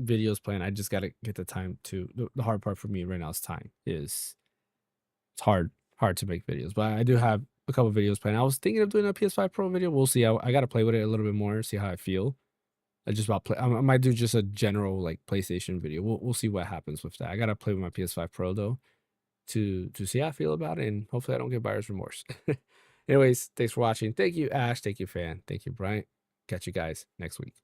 videos planned. I just gotta get the time to. The hard part for me right now is time. It's hard to make videos, but I do have a couple videos planned. I was thinking of doing a PS5 Pro video. We'll see. I gotta play with it a little bit more, see how I feel. I just about play. I might do just a general like PlayStation video. We'll see what happens with that. I gotta play with my PS5 Pro though to see how I feel about it, and hopefully I don't get buyer's remorse. Anyways, thanks for watching. Thank you, Ash. Thank you, fan. Thank you, Brian. Catch you guys next week.